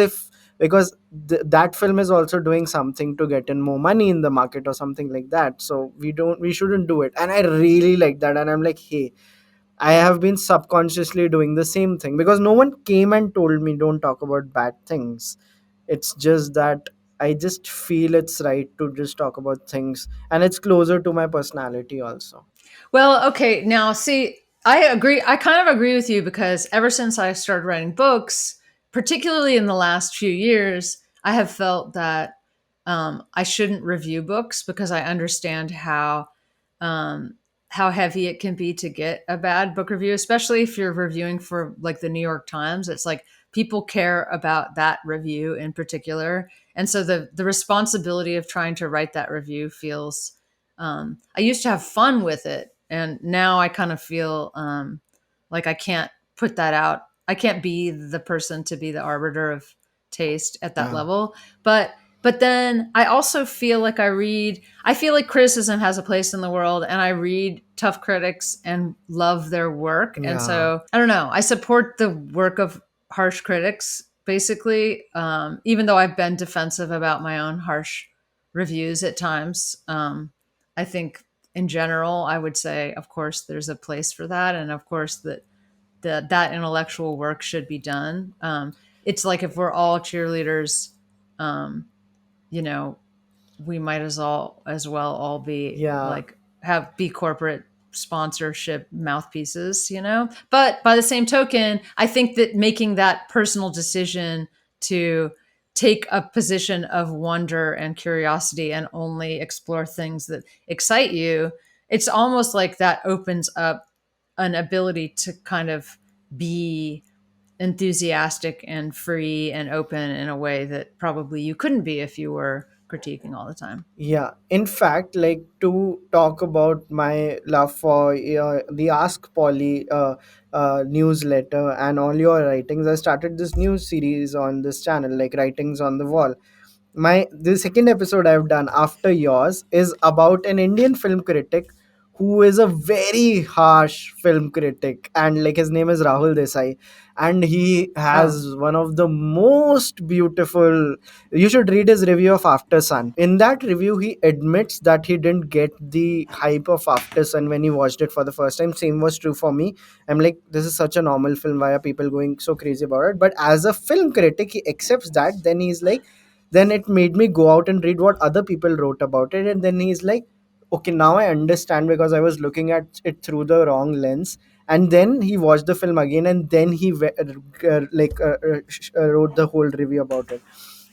that film is also doing something to get in more money in the market or something like that, so we shouldn't do it. And I really like that, and I'm like, hey, I have been subconsciously doing the same thing, because no one came and told me don't talk about bad things. It's just that I just feel it's right to just talk about things, and it's closer to my personality also. Well, okay, now see, I agree. I kind of agree with you because ever since I started writing books, particularly in the last few years, I have felt that I shouldn't review books because I understand um, how heavy it can be to get a bad book review, especially if you're reviewing for like the New York Times. It's like people care about that review in particular, and so the responsibility of trying to write that review feels. I used to have fun with it, and now I kind of feel like I can't put that out. I can't be the person to be the arbiter of taste at that Yeah. level. But then I also feel like I feel like criticism has a place in the world, and I read tough critics and love their work. And Yeah. so I don't know, I support the work of harsh critics, basically, even though I've been defensive about my own harsh reviews at times. I think in general, I would say, of course, there's a place for that. And of course, that intellectual work should be done. It's like if we're all cheerleaders, um, you know, we might as well all be Yeah. like be corporate sponsorship mouthpieces, but by the same token, I think that making that personal decision to take a position of wonder and curiosity and only explore things that excite you, it's almost like that opens up an ability to kind of be enthusiastic and free and open in a way that probably you couldn't be if you were critiquing all the time. Yeah, in fact, like, to talk about my love for the Ask Polly newsletter and all your writings, I started this new series on this channel, like Writings on the Wall. The second episode I've done after yours is about an Indian film critic who is a very harsh film critic, and like his name is Rahul Desai, and he Oh, has one of the most beautiful, you should read his review of After Sun. In that review he admits that he didn't get the hype of After Sun when he watched it for the first time. Same was true for me. I'm like, this is such a normal film, why are people going so crazy about it? But as a film critic he accepts that. Then he's like, then it made me go out and read what other people wrote about it, and then he's like, okay, now I understand, because I was looking at it through the wrong lens. And then he watched the film again, and then wrote the whole review about it.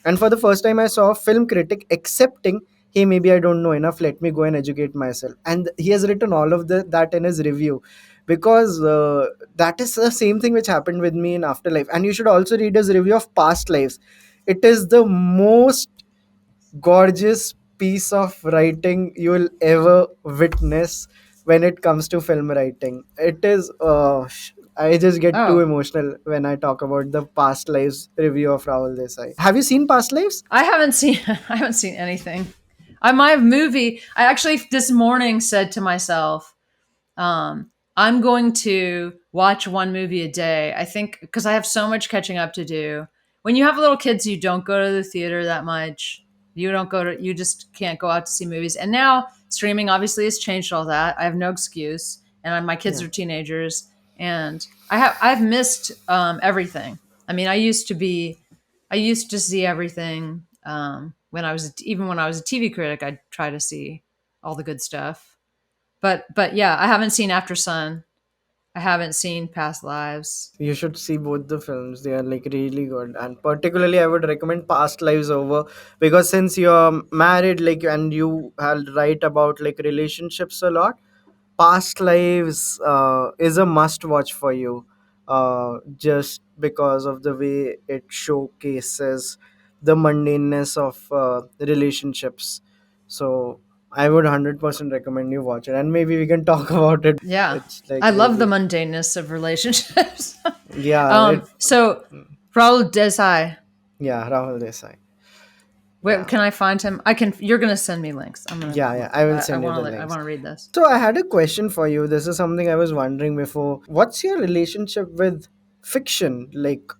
And for the first time I saw a film critic accepting, hey, maybe I don't know enough, let me go and educate myself. And he has written all of that in his review, because that is the same thing which happened with me in Afterlife. And you should also read his review of Past Lives. It is the most gorgeous piece of writing you will ever witness when it comes to film writing. It is I just get too oh, emotional when I talk about the Past Lives review of Rahul Desai. Have you seen Past Lives? I haven't seen I haven't seen anything. I my movie. I actually this morning said to myself, I'm going to watch one movie a day. I think because I have so much catching up to do. When you have little kids, you don't go to the theater that much. You don't go to. You just can't go out to see movies. And now streaming obviously has changed all that. I have no excuse, and my kids Yeah. are teenagers, and I've missed everything. I mean, I used to see everything when I was even when I was a TV critic. I'd try to see all the good stuff. But yeah, I haven't seen After Sun. I haven't seen Past Lives. You should see both the films. They are like really good. And particularly I would recommend Past Lives over, because since you're married, like, and you write about like relationships a lot, Past Lives is a must watch for you, just because of the way it showcases the mundaneness of relationships. So I would 100% recommend you watch it, and maybe we can talk about it. Yeah, It's like I love the really, mundaneness of relationships. yeah, So Raul Desai, yeah, Rahul Desai. where Yeah, can I find him? I can. You're gonna send me links. I'm gonna yeah, yeah. look. I will I send you want the to. I links. want to read this. So I had a question for you. This is something I was wondering before. What's your relationship with fiction? Like,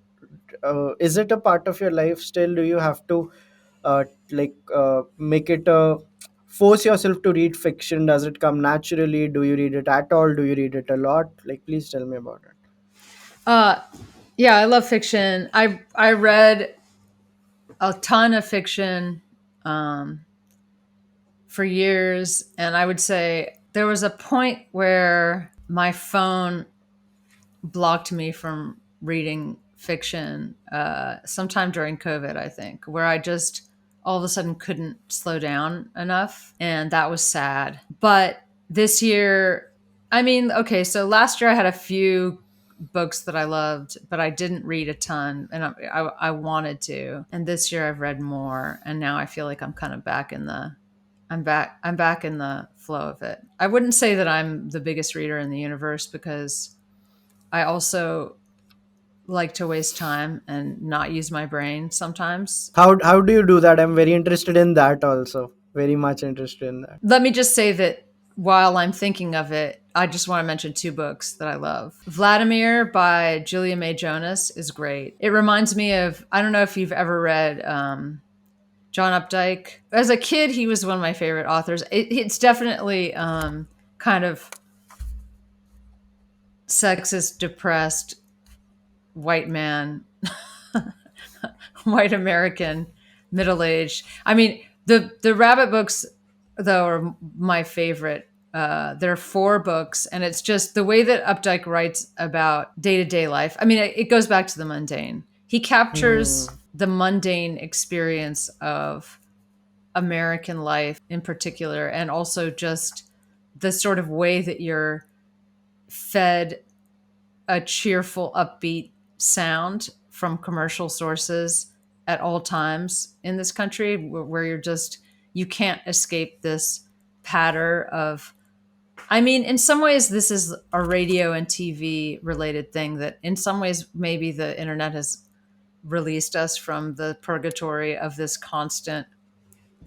is it a part of your life still? Do you have to make it a force yourself to read fiction? Does it come naturally? Do you read it at all? Do you read it a lot? Like, please tell me about it. Uh, yeah, I love fiction. I read a ton of fiction um, for years, and I would say there was a point where my phone blocked me from reading fiction sometime during COVID, I think, where I just all of a sudden couldn't slow down enough. And that was sad. But this year, I mean, okay, so last year I had a few books that I loved, but I didn't read a ton, and I wanted to. And this year I've read more, and now I feel like I'm kind of back in the I'm back in the flow of it. I wouldn't say that I'm the biggest reader in the universe because I also like to waste time and not use my brain sometimes. How do you do that? I'm very interested in that also. Very much interested in that. Let me just say that while I'm thinking of it, I just want to mention two books that I love. Vladimir by Julia May Jonas is great. It reminds me of, I don't know if you've ever read John Updike. As a kid, he was one of my favorite authors. It's definitely kind of sexist, depressed, white man, white American, middle aged. I mean, the Rabbit books though are my favorite. There are four books, and it's just the way that Updike writes about day to day life. I mean, it goes back to the mundane. He Hmm. captures the mundane experience of American life in particular, and also just the sort of way that you're fed a cheerful, upbeat sound from commercial sources at all times in this country, where you're just, you can't escape this patter of, I mean, in some ways, this is a radio and TV related thing that in some ways, maybe the internet has released us from the purgatory of this constant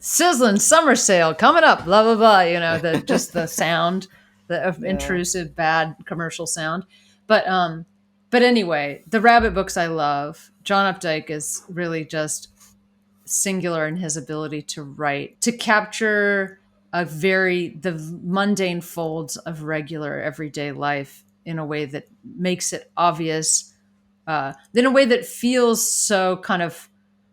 sizzling summer sale coming up, blah, blah, blah, the just the sound. the Yeah. intrusive bad commercial sound. But anyway, the rabbit books I love. John Updike is really just singular in his ability to write, to capture the mundane folds of regular everyday life in a way that makes it obvious, in a way that feels so kind of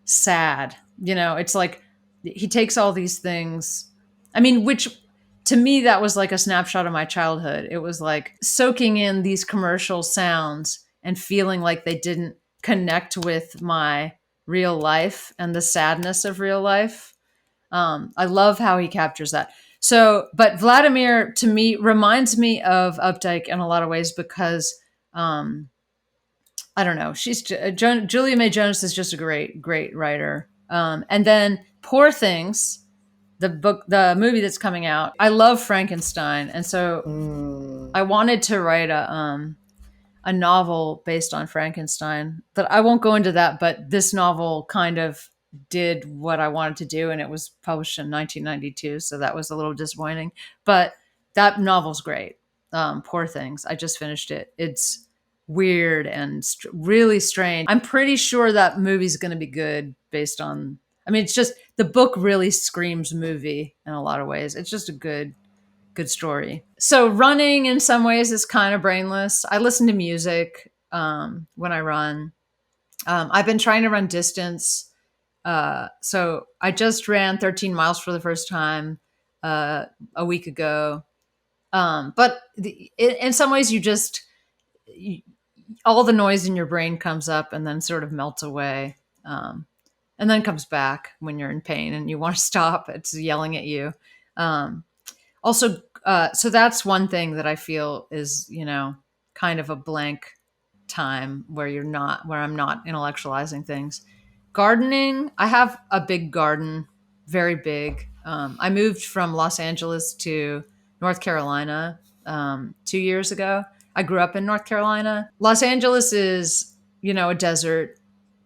sad. It's like he takes all these things. I mean, which to me, that was like a snapshot of my childhood. It was like soaking in these commercial sounds and feeling like they didn't connect with my real life and the sadness of real life. I love how he captures that. So, but Vladimir to me reminds me of Updike in a lot of ways because um, I don't know. Julia May Jonas is just a great, great writer. And then Poor Things, the movie that's coming out. I love Frankenstein, and so Hmm. I wanted to write a novel based on Frankenstein. But I won't go into that. But this novel kind of did what I wanted to do, and it was published in 1992, so that was a little disappointing. But that novel's great. Poor Things. I just finished it. It's weird and really strange. I'm pretty sure that movie's going to be good based on. I mean, it's just the book really screams movie in a lot of ways. It's just a good story. So running in some ways is kind of brainless. I listen to music when I run. I've been trying to run distance. So I just ran 13 miles for the first time uh, a week ago. But in some ways, you, all the noise in your brain comes up and then sort of melts away. And then comes back when you're in pain and you want to stop. It's yelling at you. Um, Also, so that's one thing that I feel is, kind of a blank time where I'm not intellectualizing things. Gardening, I have a big garden, very big. I moved from Los Angeles to North Carolina 2 years ago. I grew up in North Carolina. Los Angeles is, a desert,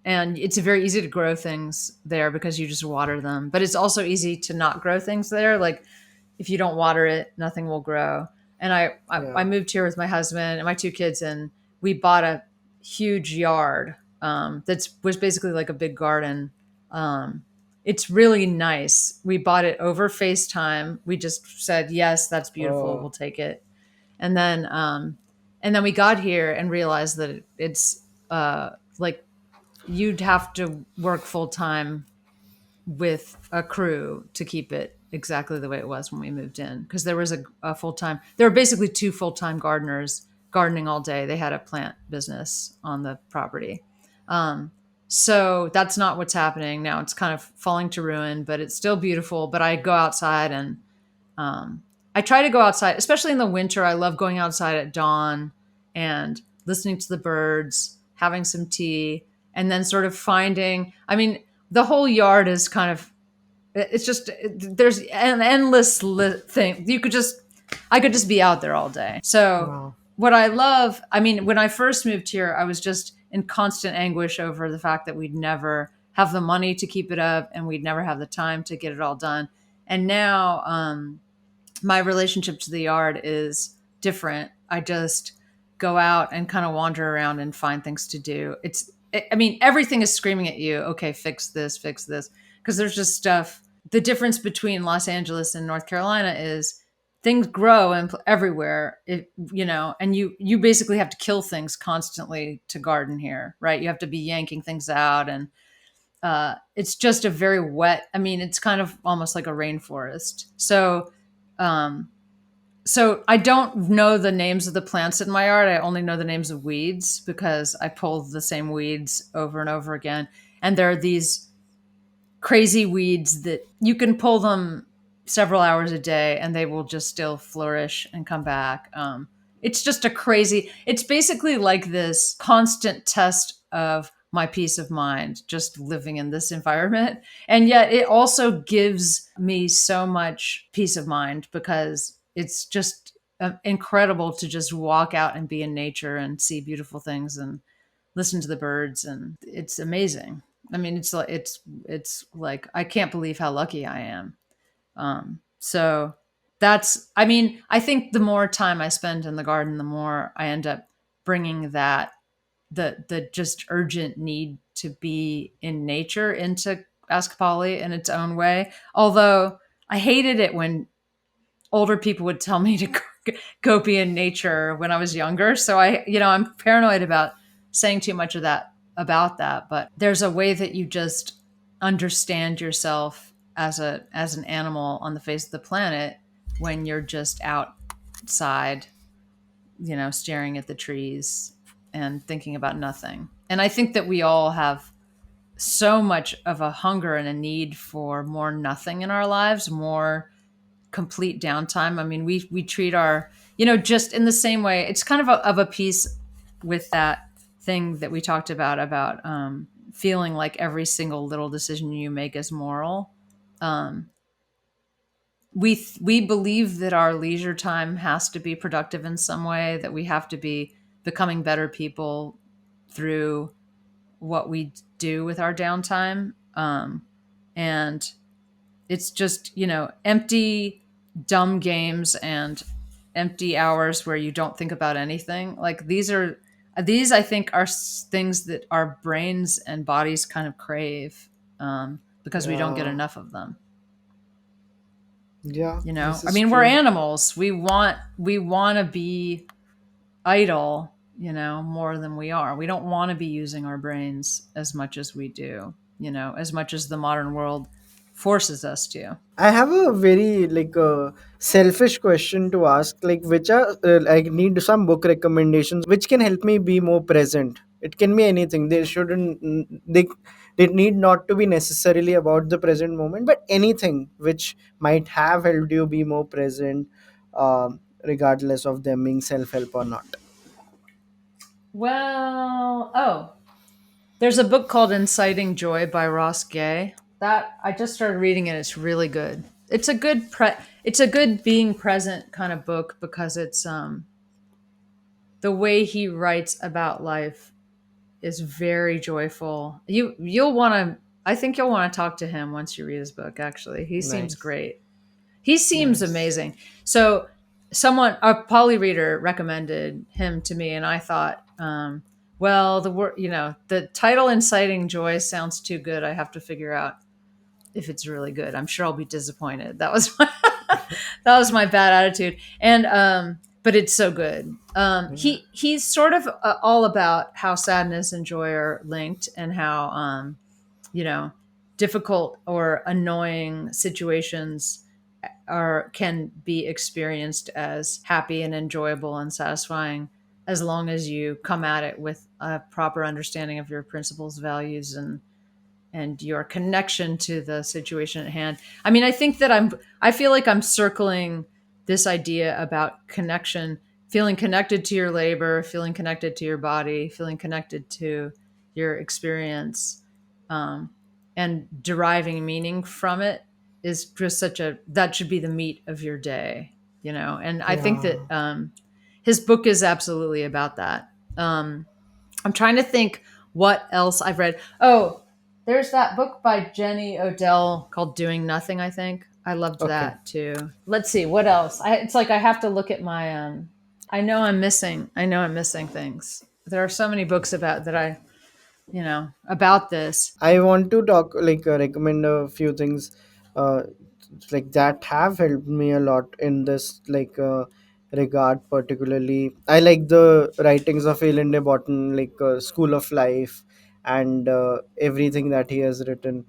and it's very easy to grow things there because you just water them. But it's also easy to not grow things there. Like if you don't water it, nothing will grow. And I Yeah. moved here with my husband and my two kids, and we bought a huge yard that was basically like a big garden. Um, it's really nice. We bought it over FaceTime. We just said, yes, that's beautiful. Oh. We'll take it. And then, and then we got here and realized that it's like you'd have to work full time with a crew to keep it exactly the way it was when we moved in, because there was a full-time, there were basically two full-time gardeners gardening all day. They had a plant business on the property. So that's not what's happening now. It's kind of falling to ruin, but it's still beautiful. But I go outside and I try to go outside, especially in the winter. I love going outside at dawn and listening to the birds, having some tea, and then sort of finding. I mean, the whole yard is kind of. It's just there's an endless thing. I could just be out there all day. So Wow. what I love, I mean, when I first moved here, I was just in constant anguish over the fact that we'd never have the money to keep it up and we'd never have the time to get it all done. And now, my relationship to the yard is different. I just go out and kind of wander around and find things to do. I mean, everything is screaming at you, okay, fix this, fix this. Because there's just stuff. The difference between Los Angeles and North Carolina is things grow everywhere, and you basically have to kill things constantly to garden here, right? You have to be yanking things out, and it's just a very wet. I mean, it's kind of almost like a rainforest. Um, so I don't know the names of the plants in my yard. I only know the names of weeds because I pull the same weeds over and over again. And there are these crazy weeds that you can pull them several hours a day and they will just still flourish and come back. It's just it's basically like this constant test of my peace of mind, just living in this environment. And yet it also gives me so much peace of mind because it's just incredible to just walk out and be in nature and see beautiful things and listen to the birds, and it's amazing. I mean, it's like I can't believe how lucky I am. So I mean, I think the more time I spend in the garden, the more I end up bringing that, the just urgent need to be in nature into Ask Polly in its own way. Although I hated it when older people would tell me to go be in nature when I was younger. So I'm paranoid about saying too much of that about that. But there's a way that you just understand yourself as an animal on the face of the planet when you're just outside, staring at the trees and thinking about nothing. And I think that we all have so much of a hunger and a need for more nothing in our lives, more complete downtime. I mean, we treat our, just in the same way. It's kind of a piece with that thing that we talked about feeling like every single little decision you make is moral. Um, we believe that our leisure time has to be productive in some way, that we have to be becoming better people through what we do with our downtime. And it's just, empty, dumb games and empty hours where you don't think about anything. Like these I think are things that our brains and bodies kind of crave, because we don't get Yeah, enough of them. yeah, this I is mean, we're true. animals. We want to be idle, more than we are. We don't want to be using our brains as much as we do, as much as the modern world forces us to. I have a very selfish question to ask. Like, which are I need some book recommendations which can help me be more present. It can be anything. They shouldn't. They need not to be necessarily about the present moment, but anything which might have helped you be more present, regardless of them being self help or not. There's a book called Inciting Joy by Ross Gay. That I just started reading it. It's really good. It's a good being present kind of book, because it's the way he writes about life is very joyful. You'll want to I think you'll want to talk to him once you read his book. Actually, he seems Nice, great. He seems nice. amazing. So, a poly reader recommended him to me, and I thought, well, the title "Inciting Joy" sounds too good. I have to figure out if it's really good. I'm sure I'll be disappointed. That was that was my bad attitude. And but it's so good. Yeah, He's sort of all about how sadness and joy are linked, and how you know difficult or annoying situations can be experienced as happy and enjoyable and satisfying, as long as you come at it with a proper understanding of your principles, values, and your connection to the situation at hand. I mean, I feel like I'm circling this idea about connection, feeling connected to your labor, feeling connected to your body, feeling connected to your experience, um, and deriving meaning from it is just that should be the meat of your day, And I think yeah. that his book is absolutely about that. I'm trying to think what else I've read. Oh, there's that book by Jenny Odell called Doing Nothing, I think. I loved Okay. that too. Let's see, what else? It's like I have to look at my I know I'm missing things. There are so many books about this. I want to talk recommend a few things uh, that have helped me a lot in this regard. Particularly, I like the writings of Aileen de Botton, School of Life, and everything that he has written.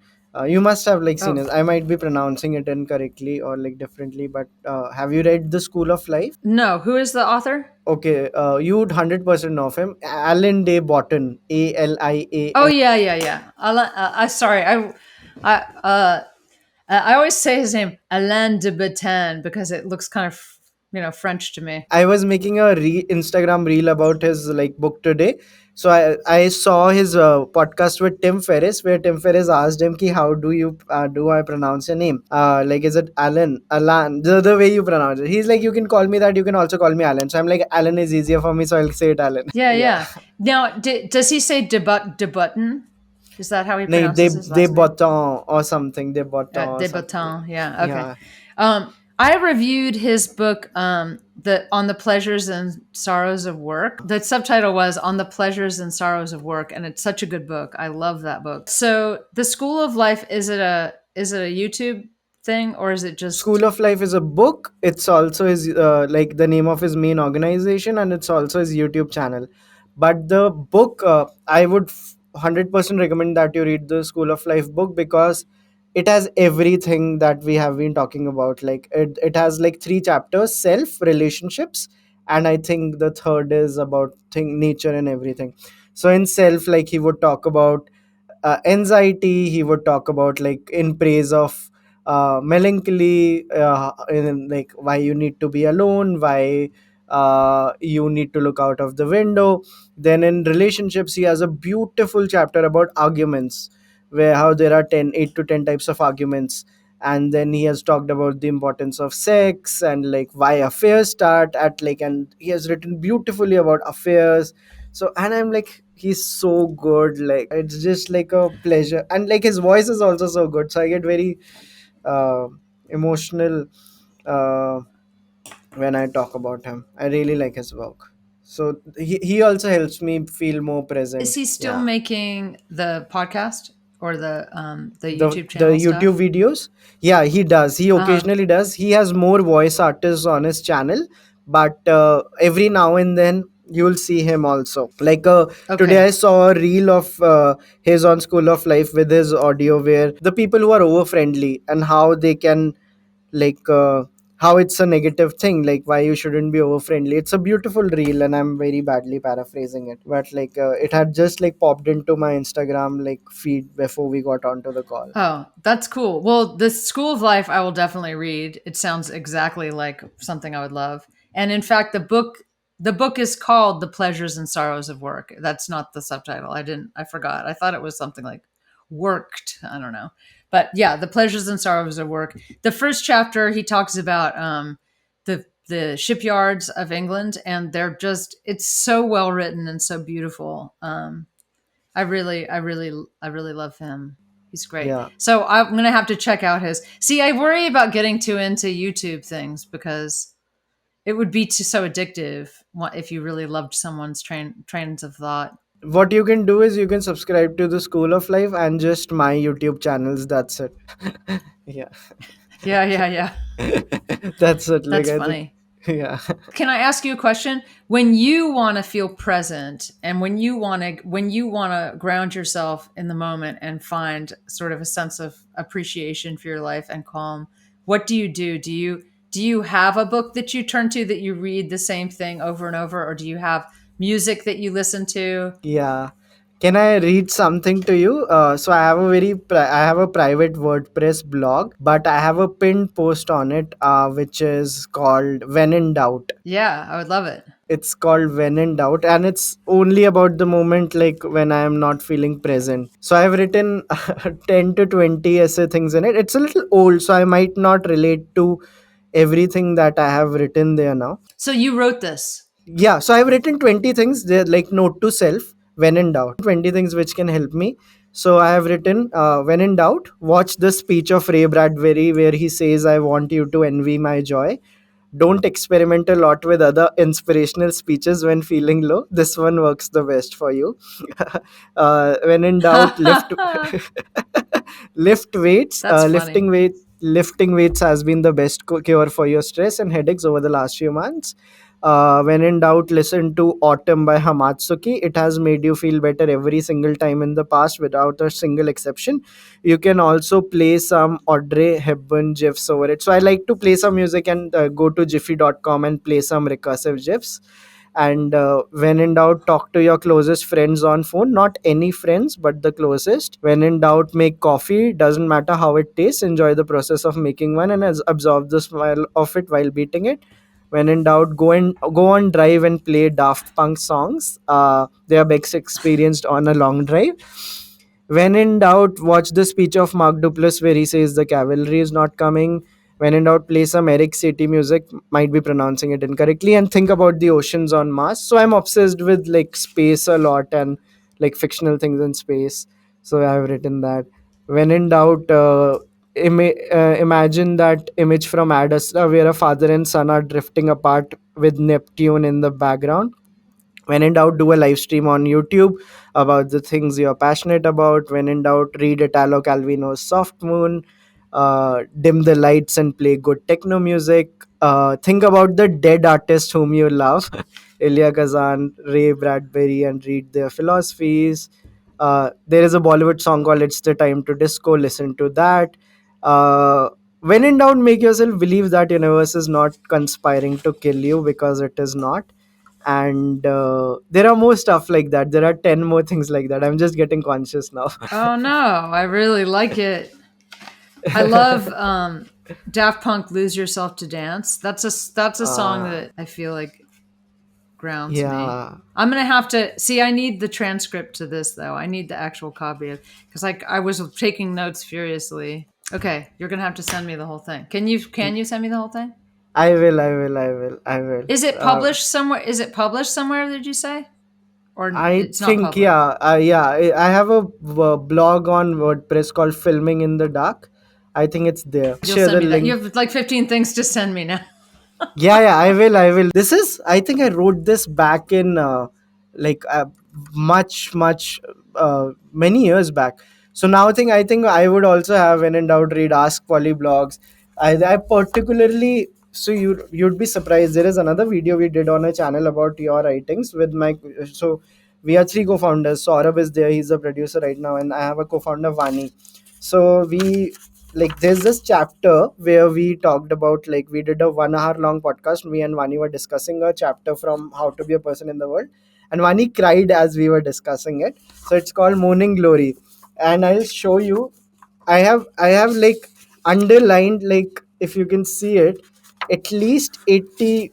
You must have seen Oh, it. I might be pronouncing it incorrectly or differently, but have you read The School of Life? no, who is the author? Okay, you would 100% know of him. Alan de Botton, Oh Alian. yeah, yeah, yeah. Sorry, I I always say his name Alain de Botton because it looks kind of French to me. I was making a Instagram reel about his book today. So I saw his podcast with Tim Ferriss, where Tim Ferriss asked him, "Ki how do I pronounce your name? Is it Alan, the way you pronounce it?" He's like, "You can call me that. You can also call me Alan." So I'm like, "Alan is easier for me, so I'll say it Alan." Yeah, Yeah. yeah. Now, does he say de Button? Is that how he No, pronounces his they last name? botton or something. They botton or De something. Botton. Yeah. Okay. Yeah. I reviewed his book, the on the pleasures and sorrows of work. The subtitle was "On the Pleasures and Sorrows of Work," and it's such a good book. I love that book. So, the School of Life, is it a YouTube thing, or is it just? School of Life is a book. It's also his like the name of his main organization, and it's also his YouTube channel. But the book, I would 100% recommend that you read the School of Life book, because it has everything that we have been talking about. Like it has like three chapters: self, relationships, and I think the third is about thing nature and everything. So in self, like he would talk about anxiety. He would talk about like in praise of melancholy, in like why you need to be alone, why you need to look out of the window. Then in relationships, he has a beautiful chapter about arguments, where how there are 8 to 10 types of arguments. And then he has talked about the importance of sex and like why affairs start at like, and he has written beautifully about affairs. So, and I'm like, he's so good. Like, it's just like a pleasure. And like his voice is also so good. So I get very uh, emotional uh, when I talk about him. I really like his work. So he also helps me feel more Is present. he still Yeah. making the podcast or the YouTube The channel YouTube stuff? videos, yeah, he does. He Uh huh. occasionally does. He has more voice artists on his channel, but every now and then you'll see him also. Like today Okay. I saw a reel of his on School of Life with his audio, where the people who are over friendly and how they can like how it's a negative thing, like why you shouldn't be over friendly. It's a beautiful reel, and I'm very badly paraphrasing it, but like it had just like popped into my Instagram like feed before we got onto the call. Oh, that's cool. Well, the School of Life I will definitely read. It sounds exactly like something I would love. And in fact, the book is called The Pleasures and Sorrows of Work. That's not the subtitle. I forgot. I thought it was something like worked. I don't know. But yeah, The Pleasures and Sorrows of Work. The first chapter he talks about the shipyards of England, and it's so well written and so beautiful. I really love him. He's great. Yeah. So I'm gonna have to check out his. See, I worry about getting too into YouTube things because it would be so addictive if you really loved someone's trains of thought. What you can do is you can subscribe to the School of Life and just my YouTube channels. That's it. Yeah. Yeah, yeah, yeah. That's it. Like That's I think, funny. yeah. Can I ask you a question? When you want to feel present and when you want to ground yourself in the moment and find sort of a sense of appreciation for your life and calm, what do you do? Do you have a book that you turn to that you read the same thing over and over, or do you have music that you listen to? Yeah. Can I read something to you? So I have I have a private WordPress blog, but I have a pinned post on it, which is called "When in Doubt." Yeah, I would love it. It's called "When in Doubt," and it's only about the moment, like when I am not feeling present. So I've written 10 to 20 essay things in it. It's a little old, so I might not relate to everything that I have written there now. So you wrote this. Yeah, so I've written 20 things there, like note to self: when in doubt, 20 things which can help me. So I have written, when in doubt, watch the speech of Ray Bradbury where he says, I want you to envy my joy. Don't experiment a lot with other inspirational speeches when feeling low. This one works the best for you. When in doubt, lift lift weights. That's funny. Lifting weights has been the best cure for your stress and headaches over the last few months. When in doubt, listen to Autumn by Hamatsuki. It has made you feel better every single time in the past without a single exception. You can also play some Audrey Hepburn gifs over it. So I like to play some music and go to jiffy.com and play some recursive gifs. And when in doubt, talk to your closest friends on phone, not any friends but the closest. When in doubt, make coffee. Doesn't matter how it tastes, enjoy the process of making one and absorb the smell of it while beating it. When in doubt, go on drive and play Daft Punk songs. They are best experienced on a long drive. When in doubt, watch the speech of Mark Duplass where he says the cavalry is not coming. When in doubt, play some Eric Satie music, might be pronouncing it incorrectly, and think about the oceans on Mars. So I'm obsessed with like space a lot and like fictional things in space. So I've written that. When in doubt, imagine that image from Ad Astra where a father and son are drifting apart with Neptune in the background. When in doubt, do a live stream on YouTube about the things you're passionate about. When in doubt, read Italo Calvino's Soft Moon. Dim the lights and play good techno music. Think about the dead artists whom you love, Ilya Kazan, Ray Bradbury, and read their philosophies. There is a Bollywood song called "It's the Time to Disco." Listen to that. Uh, when in doubt, make yourself believe that universe is not conspiring to kill you, because it is not. And there are more stuff like that. There are 10 more things like that. I'm just getting conscious now. Oh no, I really like it. I love Daft Punk "Lose Yourself to Dance." That's a song uh, that I feel like grounds me. yeah, I'm gonna have to see. I need the transcript to this though. I need the actual copy of, because like I was taking notes furiously. Okay, you're gonna have to send me the whole thing. Can you send me the whole thing? I will. Is it published somewhere? Is it published somewhere? Did you say, or I it's not think, public? yeah, yeah. I have a blog on WordPress called Filming in the Dark. I think it's there. You'll Share send the me that. You link. have like 15 things to send me now. Yeah, I will. This is, I think I wrote this back in like much many years back. So now I think I would also have, when in doubt, read Ask Polly blogs. I particularly, so you'd be surprised, there is another video we did on a channel about your writings with my, so we are three co-founders. Saurabh is there, he's a producer right now, and I have a co-founder, Vaani. So we, like, there's this chapter where we talked about, like, we did a 1 hour long podcast. Me and Vani were discussing a chapter from How to Be a Person in the World, and Vani cried as we were discussing it. So it's called Morning Glory, and I'll show you. I have like underlined, like, if you can see it, at least 80%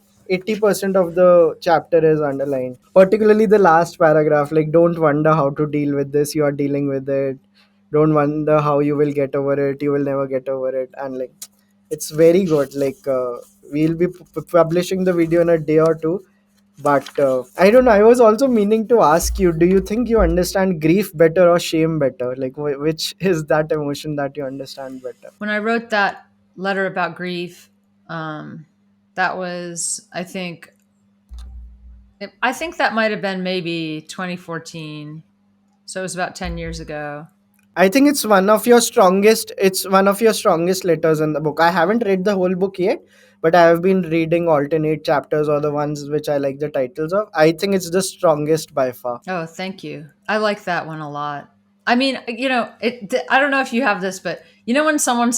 of the chapter is underlined, particularly the last paragraph, like, don't wonder how to deal with this, you are dealing with it. Don't wonder how you will get over it, you will never get over it. And, like, it's very good. Like, we'll be publishing the video in a day or two. But I don't know, I was also meaning to ask you, do you think you understand grief better or shame better? Like, which is that emotion that you understand better? When I wrote that letter about grief, um, that was, I think that might have been maybe 2014. So it was about 10 years ago. I think it's one of your strongest letters in the book. I haven't read the whole book yet, but I have been reading alternate chapters or the ones which I like the titles of. I think it's the strongest by far. Oh, thank you. I like that one a lot. I mean, I don't know if you have this, but when someone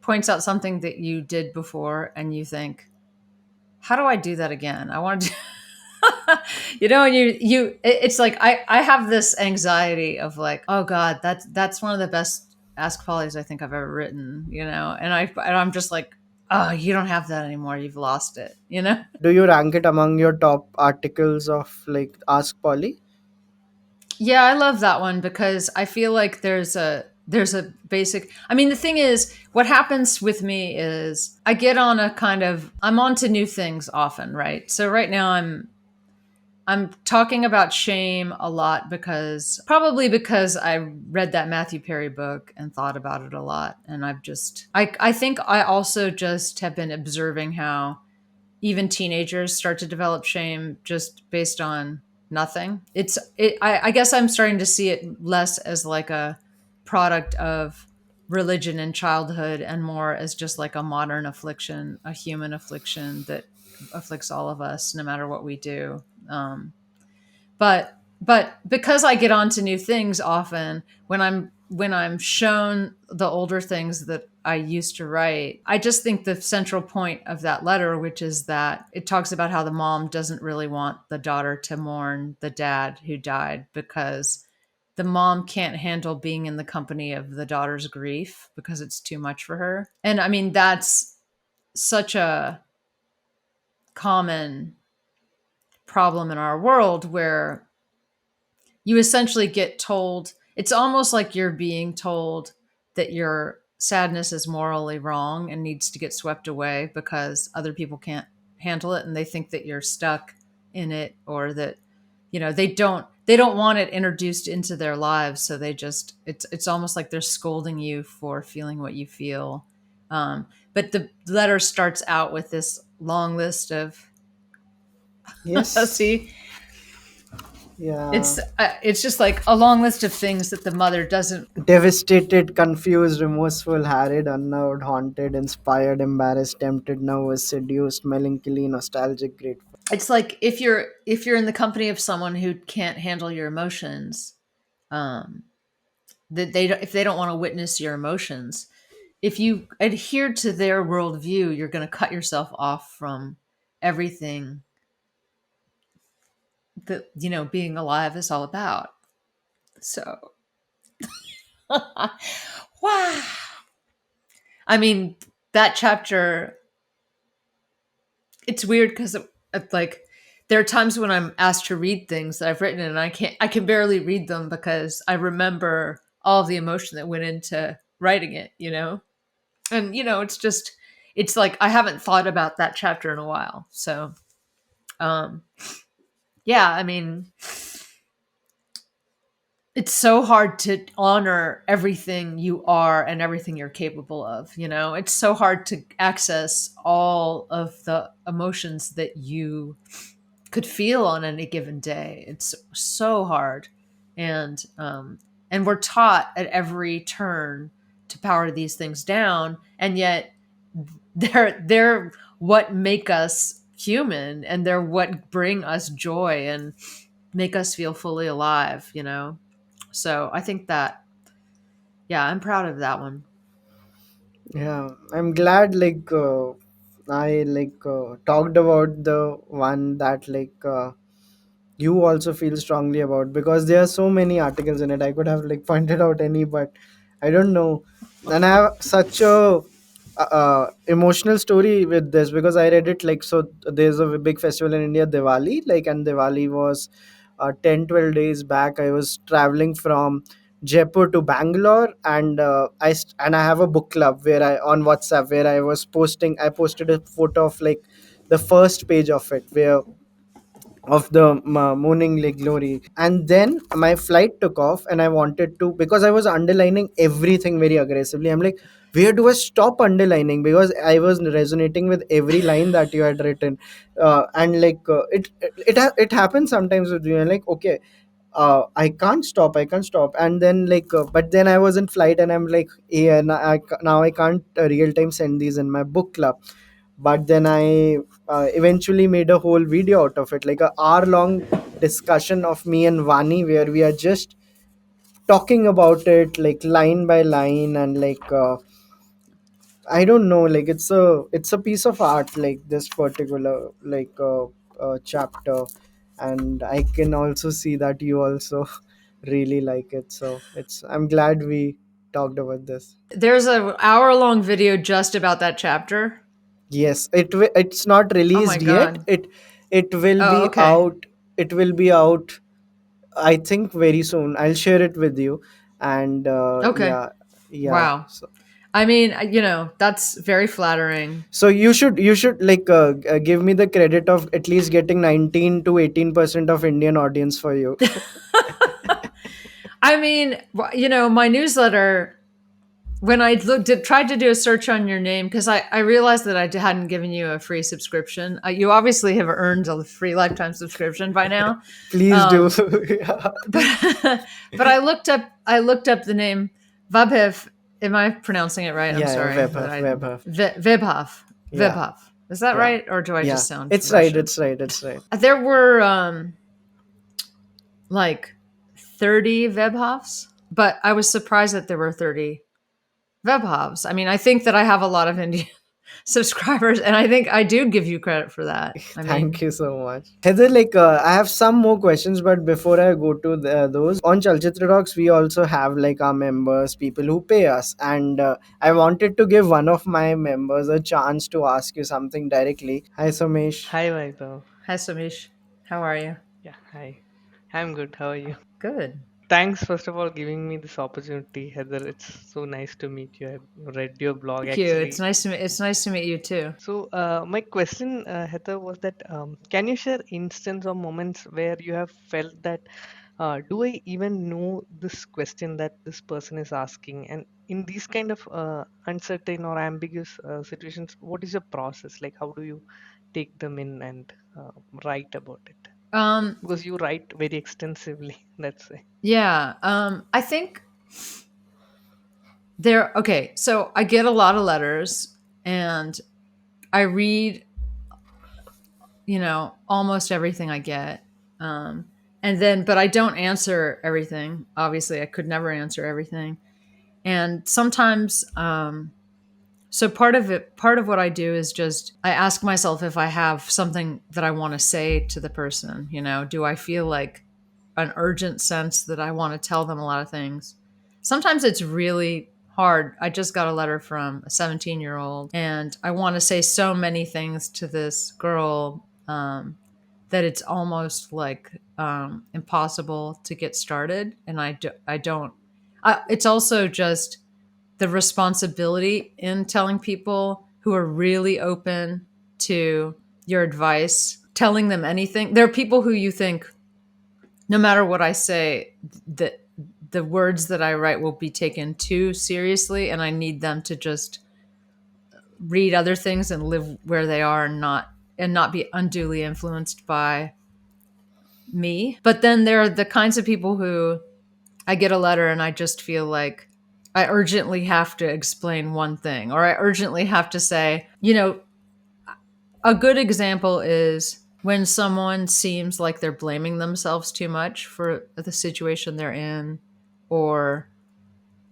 points out something that you did before and you think, how do I do that again? I want to, and it's like, I have this anxiety of like, oh God, that's one of the best Ask Polly's I think I've ever written, and I'm just like, oh, you don't have that anymore. You've lost it. Do you rank it among your top articles of, like, Ask Polly? Yeah, I love that one because I feel like there's a basic. I mean, the thing is, what happens with me is I'm on to new things often, right? So right now I'm talking about shame a lot because I read that Matthew Perry book and thought about it a lot, and I think I also just have been observing how even teenagers start to develop shame just based on nothing. I guess I'm starting to see it less as like a product of religion in childhood and more as just like a modern affliction, a human affliction that afflicts all of us, no matter what we do. But because I get onto new things often, when I'm shown the older things that I used to write, I just think the central point of that letter, which is that it talks about how the mom doesn't really want the daughter to mourn the dad who died because the mom can't handle being in the company of the daughter's grief because it's too much for her. And I mean, that's such a common problem in our world where you essentially get told, it's almost like you're being told that your sadness is morally wrong and needs to get swept away because other people can't handle it and they think that you're stuck in it, or that they don't they don't want it introduced into their lives, so they just it's almost like they're scolding you for feeling what you feel. But the letter starts out with this long list of Yes. see, Yeah. it's just like a long list of things that the mother doesn't. Devastated, confused, remorseful, harried, unnerved, haunted, inspired, embarrassed, tempted, nervous, seduced, melancholy, nostalgic, grateful. It's like if you're in the company of someone who can't handle your emotions, um, that if they don't want to witness your emotions, if you adhere to their worldview, you're going to cut yourself off from everything that being alive is all about. So, wow. I mean, that chapter, it's weird because like there are times when I'm asked to read things that I've written and I can barely read them because I remember all of the emotion that went into writing it. And it's like I haven't thought about that chapter in a while. So, um yeah, I mean, it's so hard to honor everything you are and everything you're capable of. It's so hard to access all of the emotions that you could feel on any given day. It's so hard. And we're taught at every turn to power these things down, and yet they're what make us human, and they're what bring us joy and make us feel fully alive. So I think that, yeah, I'm proud of that one. Yeah, I'm glad I talked about the one that you also feel strongly about, because there are so many articles in it. I could have pointed out any, but I don't know. And I have such a emotional story with this because I read it so there's a big festival in India, Diwali, and Diwali was 10-12 days back. I was traveling from Jaipur to Bangalore, and I have a book club where I on WhatsApp, where I posted a photo of the first page of it, where of the morning glory. And then my flight took off, and I wanted to, because I was underlining everything very aggressively. I'm like, where do I stop underlining, because I was resonating with every line that you had written. And it happens sometimes with you, and okay, I can't stop. And then but then I was in flight, and I'm like, yeah, now I can't real time send these in my book club. But then I eventually made a whole video out of it, like a hour long discussion of me and Vaani, where we are just talking about it line by line. And I don't know, it's a piece of art, this particular chapter. And I can also see that you also really like it, so I'm glad we talked about this. There's an hour-long video just about that chapter. Yes, it's not Oh my released yet. god. It will Oh, be okay. out. It will be out, I think, very soon. I'll share it with you. And Okay. yeah, yeah. Wow. I mean, that's very flattering. So you should give me the credit of at least getting 19 to 18% of Indian audience for you. I mean, my newsletter, when I tried to do a search on your name, because I realized that I hadn't given you a free subscription. You obviously have earned a free lifetime subscription by now. Please do. Um, but but I looked up the name Vaibhav. Am I pronouncing it right? I'm Yeah, sorry that Vaibhav, I Vaibhav. Vaibhav. Yeah, Vaibhav. Is that yeah, right, or do I yeah. just sound It's right. Russian? It's right. It's right. There were like 30 Vaibhavs, but I was surprised that there were 30 Vaibhavs. I mean, I think that I have a lot of Indian subscribers, and I think I do give you credit for that. I Thank mean, you so much. Heather, I have some more questions, but before I go to those, on Chalchitra Talks, we also have our members, people who pay us. And I wanted to give one of my members a chance to ask you something directly. Hi, Somesh. Hi, Vaibhav. hi Samish, how are you? Yeah, hi. I'm good. How are you? Good. Thanks, first of all, giving me this opportunity, Heather. It's so nice to meet you. I read your blog Thank you. It's actually. nice to meet. It's nice to meet you too. So, my question, Heather, was that can you share instance or moments where you have felt that do I even know this question that this person is asking? And in these kind of uncertain or ambiguous situations, what is your process? Like, how do you take them in and write about it? Um, Because you write very extensively. That's why. yeah. I think okay. So I get a lot of letters and I read, almost everything I get. Um, but I don't answer everything. Obviously, I could never answer everything. And sometimes, so part of what I do is just I ask myself if I have something that I want to say to the person. Do I feel like an urgent sense that I want to tell them a lot of things? Sometimes it's really hard. I just got a letter from a 17-year-old, and I want to say so many things to this girl that it's almost like impossible to get started. And I don't. It's also just the responsibility in telling people who are really open to your advice, telling them anything. There are people who you think, no matter what I say, that the words that I write will be taken too seriously, and I need them to just read other things and live where they are and not be unduly influenced by me. But then there are the kinds of people who I get a letter and I just feel like I urgently have to explain one thing, or I urgently have to say, a good example is when someone seems like they're blaming themselves too much for the situation they're in, or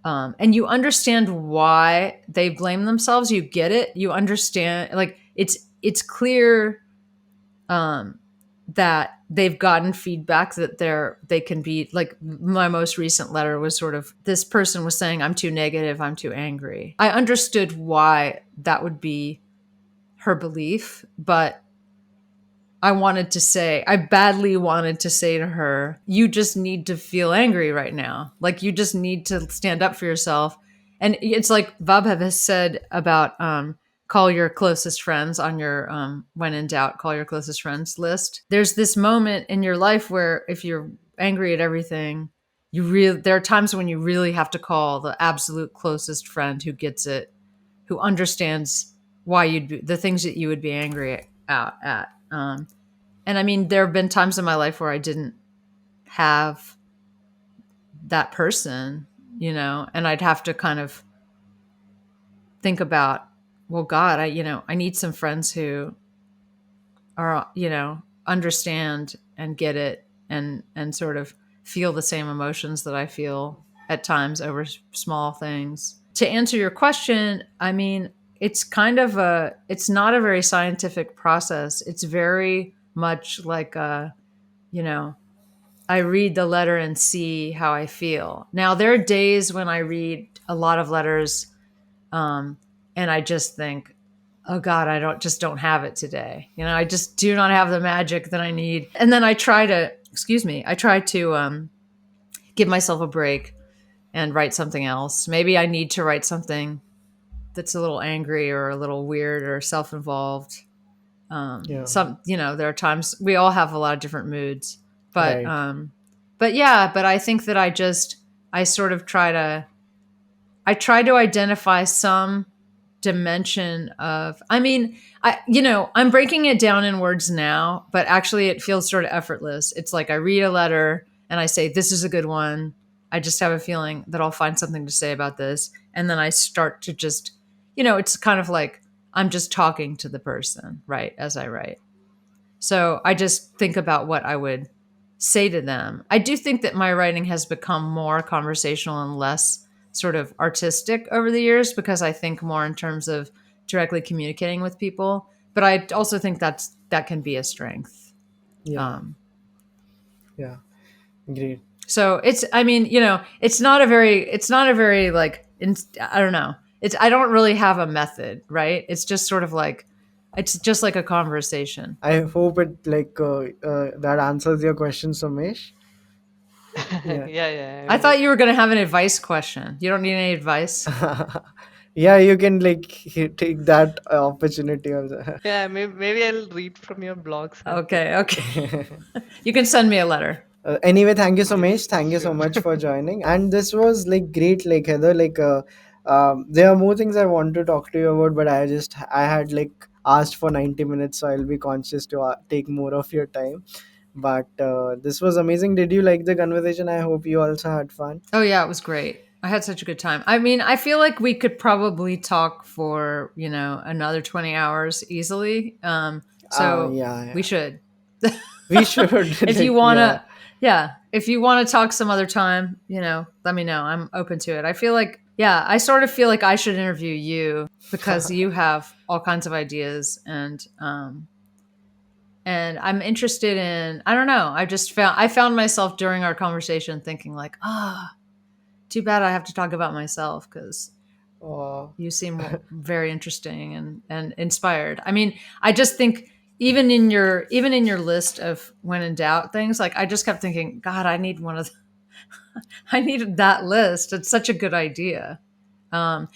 and you understand why they blame themselves. You get it. You understand, like it's clear um, that they've gotten feedback that they can be like. My most recent letter was sort of, this person was saying, I'm too negative, I'm too angry. I understood why that would be her belief, but I badly wanted to say to her, you just need to feel angry right now. Like, you just need to stand up for yourself. And it's like Vaibhav has said about call your closest friends on your, when in doubt, call your closest friends list. There's this moment in your life where if you're angry at everything, there are times when you really have to call the absolute closest friend who gets it, who understands why the things that you would be angry at. And I mean, there have been times in my life where I didn't have that person, and I'd have to kind of think about, well, God, I need some friends who are, understand and get it and sort of feel the same emotions that I feel at times over small things. To answer your question, I mean, it's not a very scientific process. It's very much like you know, I read the letter and see how I feel. Now, there are days when I read a lot of letters, um, and I just think, oh God, don't have it today. I just do not have the magic that I need. And then I try to, give myself a break and write something else. Maybe I need to write something that's a little angry or a little weird or self-involved. Yeah, There are times we all have a lot of different moods, but right. yeah, but I think that I sort of I try to identify some dimension of, I mean, I'm breaking it down in words now, but actually it feels sort of effortless. It's like I read a letter and I say, this is a good one. I just have a feeling that I'll find something to say about this. And then I start to just, it's kind of like I'm just talking to the person, right, as I write. So I just think about what I would say to them. I do think that my writing has become more conversational and less sort of artistic over the years, because I think more in terms of directly communicating with people. But I also think that can be a strength. Yeah, Um, yeah, great. so I mean, it's not a very like, I don't know. I don't really have a method, right? It's just sort of like, it's just like a conversation. I hope it that answers your question, Somesh. Yeah, Yeah. yeah. I I mean, like, thought you were going to have an advice question. You don't need any advice? Yeah, you can take that opportunity also. yeah. Maybe I'll read from your blog someday. Okay, okay. You can send me a letter. Anyway, thank you so Yes, much. Thank you so sure. much for joining. And this was like great, like Heather. There are more things I want to talk to you about, but I had like asked for 90 minutes, so I'll be conscious to take more of your time. But this was amazing. Did you like the conversation? I hope you also had fun. Oh yeah, it was great. I had such a good time. I mean, I feel like we could probably talk for, another 20 hours easily. So Yeah, we yeah. should. We should If you like want yeah. to, yeah, if you want to talk some other time, let me know. I'm open to it. I feel like, yeah, I sort of feel like I should interview you because you have all kinds of ideas and I'm interested in, I don't know. I found myself during our conversation thinking like, too bad I have to talk about myself because uh, you seem very interesting and inspired. I mean, I just think even in your list of when in doubt things, like I just kept thinking, God, I need I needed that list. It's such a good idea. Can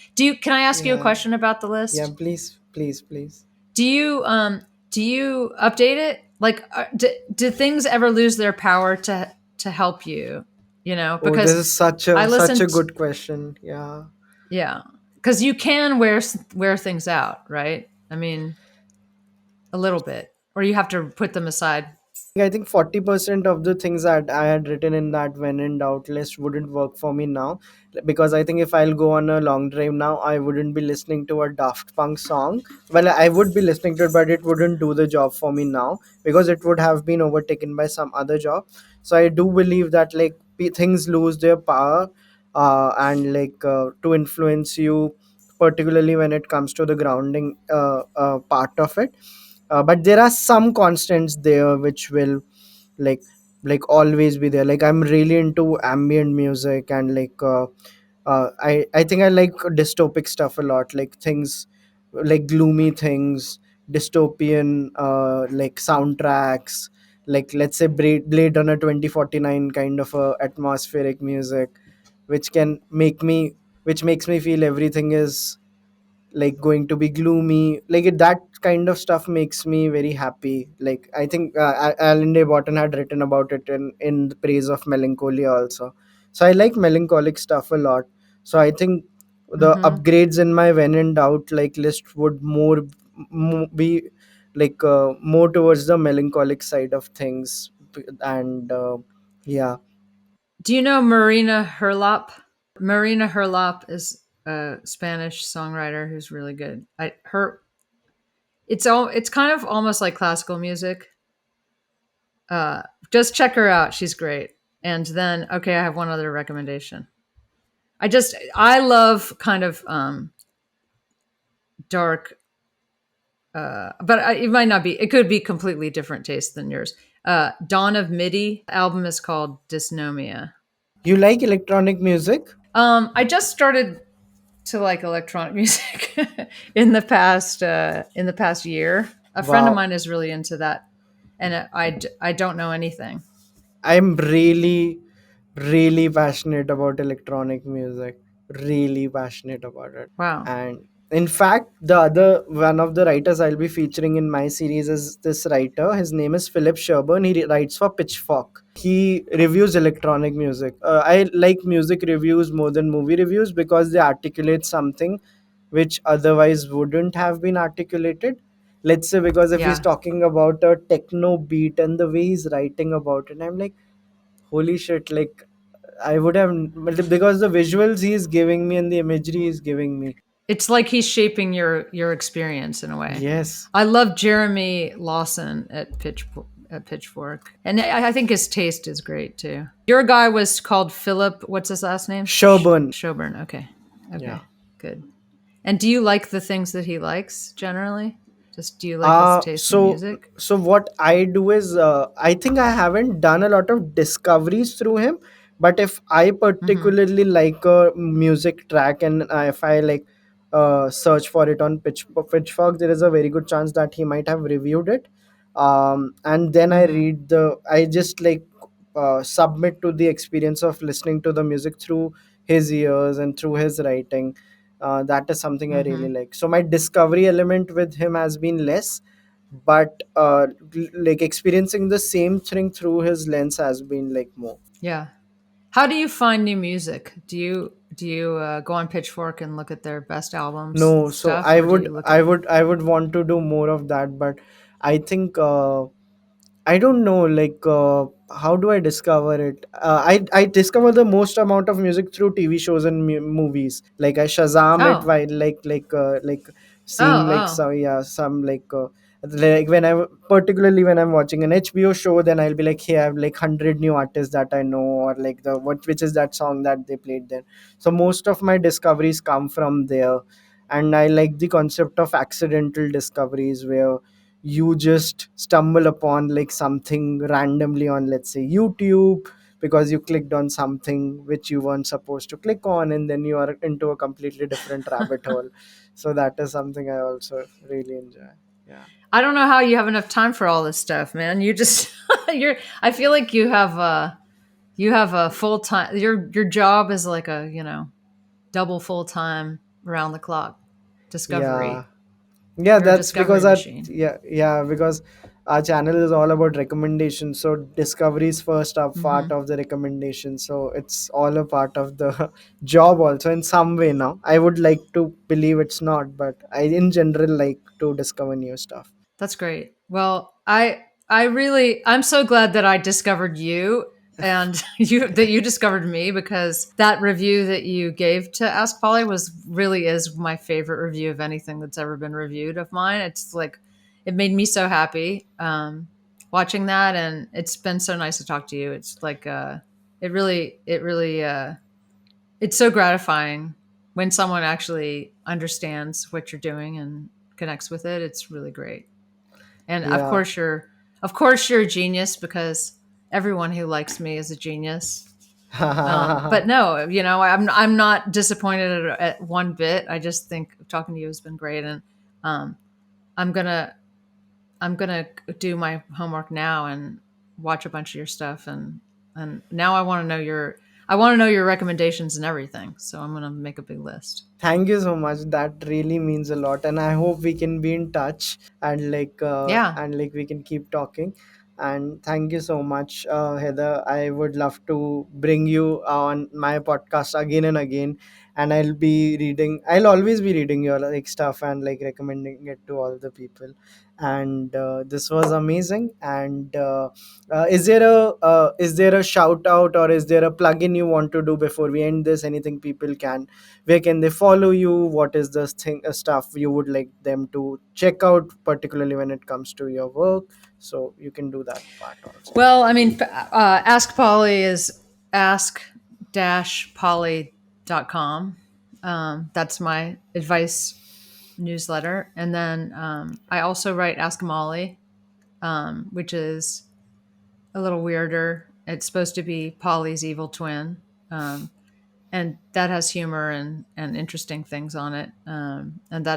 I ask you a yeah, question about the yeah. list? Please, please, please. Do you update it? Like, do things ever lose their power to help you? Oh, this Because is such I a listened. good question. Yeah. Yeah, because you can wear things out, right? I mean, a little bit, or you have to put them aside. I think 40% of the things that I had written in that when in doubt list wouldn't work for me now, because I think if I'll go on a long drive now, I wouldn't be listening to a Daft Punk song. Well, I would be listening to it, but it wouldn't do the job for me now because it would have been overtaken by some other job. So I do believe that like things lose their power, and to influence you, particularly when it comes to the grounding part of it. But there are some constants there which will like always be there. Like I'm really into ambient music, and I think I like dystopic stuff a lot, like things like gloomy things, dystopian soundtracks, like let's say Blade Runner 2049 kind of atmospheric music, which can make me which makes me feel everything is like going to be gloomy. That kind of stuff makes me very happy. Like I think Alan Day Barton had written about it in the praise of melancholia also. So I like melancholic stuff a lot. So I think the Mm-hmm. upgrades in my when in doubt like list would be more towards the melancholic side of things. And yeah. Do you know Marina Herlop? Marina Herlop is a Spanish songwriter who's really good. It's kind of almost like classical music. Uh, just check her out. She's great. And then, okay, I have one other recommendation. I love kind of dark, but it might not be. It could be completely different taste than yours. Dawn of Midi album is called Dysnomia. You like electronic music? I just started to like electronic music in the past year. A friend of Wow. mine is really into that, and I don't know anything. I'm really, really passionate about electronic music. Really passionate about it. Wow. And in fact, the other one of the writers I'll be featuring in my series is this writer. His name is Philip Sherburne. He writes for Pitchfork. He reviews electronic music. I like music reviews more than movie reviews because they articulate something which otherwise wouldn't have been articulated. Let's say, because if he's Yeah. talking about a techno beat and the way he's writing about it, I'm like, holy shit, like I would have, because the visuals he's giving me and the imagery he's giving me. It's like he's shaping your experience in a way. Yes. I love Jeremy Lawson at Pitchfork, and I think his taste is great too. Your guy was called Philip. What's his last name? Sherburne. Schoberg. Okay, Yeah. okay, good. And do you like the things that he likes generally? Just do you like his taste in So music? what I do is, I think I haven't done a lot of discoveries through him, but if I Mm-hmm. particularly like a music track, and if I search for it on Pitchfork, there is a very good chance that he might have reviewed it. And then Mm-hmm. I just submit to the experience of listening to the music through his ears and through his writing. That is something I really Mm-hmm. like. So my discovery element with him has been less, but like experiencing the same thing through his lens has been like more. Yeah. How do you find new music? Do you go on Pitchfork and look at their best albums No, so stuff, or do you look at? I would want to do more of that, but I think I don't know, like how do I discover it? I discover the most amount of music through TV shows and movies. Like I Shazam it Oh, while like oh, seeing like oh. some, yeah, some like when I, particularly when I'm watching an HBO show, then I'll be like, hey, I have like 100 new artists that I know, or like the what which is that song that they played there. So most of my discoveries come from there, and I like the concept of accidental discoveries where you just stumble upon like something randomly on, let's say, YouTube, because you clicked on something which you weren't supposed to click on, and then you are into a completely different rabbit hole. So that is something I also really enjoy. Yeah. I don't know how you have enough time for all this stuff, man. You just you're. I feel like you have a full time. Your job is like a double full time round the clock Yeah. discovery. Yeah, You're a that's discovery because our, machine. yeah, because our channel is all about recommendations. So discoveries first are Hmm. part of the recommendation. So it's all a part of the job also in some way now. I would like to believe it's not, but I in general like to discover new stuff. That's great. Well, I'm so glad that I discovered you and you discovered me, because that review that you gave to Ask Polly was really is my favorite review of anything that's ever been reviewed of mine. It's like it made me so happy watching that, and it's been so nice to talk to you. It's like it really it's so gratifying when someone actually understands what you're doing and connects with it. It's really great. And Yeah. of course you're a genius, because everyone who likes me is a genius. But no, I'm not disappointed at one bit. I just think talking to you has been great, and um, I'm gonna I'm gonna do my homework now and watch a bunch of your stuff, and now I want to know your recommendations and everything. So I'm gonna make a big list. Thank you so much. That really means a lot, and I hope we can be in touch, Yeah. and like we can keep talking. And thank you so much, Heather. I would love to bring you on my podcast again and again, and I'll always be reading your like stuff and like recommending it to all the people. And this was amazing. And is there a shout out, or is there a plugin you want to do before we end this? Anything people can, where can they follow you? What is the thing stuff you would like them to check out, particularly when it comes to your work? So you can do that part also. Well, I mean, Ask Polly is ask-polly.com. That's my advice newsletter. And then I also write Ask Molly, which is a little weirder. It's supposed to be Polly's evil twin. Um, and that has humor and interesting things on it. And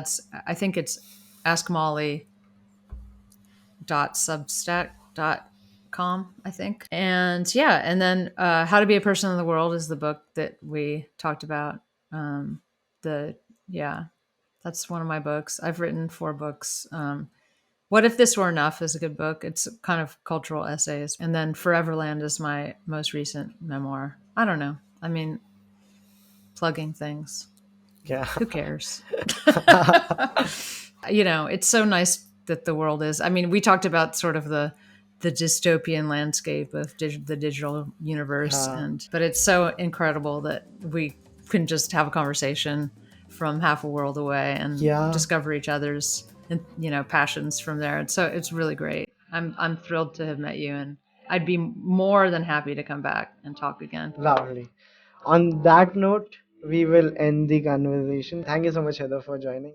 I think it's askmolly.substack.com, I think. And yeah, and then How to Be a Person in the World is the book that we talked about. The Yeah, that's one of my books. I've written 4 books. What If This Were Enough is a good book. It's kind of cultural essays. And then Foreverland is my most recent memoir. I don't know. I mean, plugging things. Yeah. Who cares? It's so nice that the world is. I mean, we talked about sort of the dystopian landscape of the digital universe, Yeah. but it's so incredible that we can just have a conversation from half a world away and Yeah. discover each other's passions from there. And so it's really great. I'm thrilled to have met you, and I'd be more than happy to come back and talk again. Lovely. On that note, we will end the conversation. Thank you so much, Heather, for joining.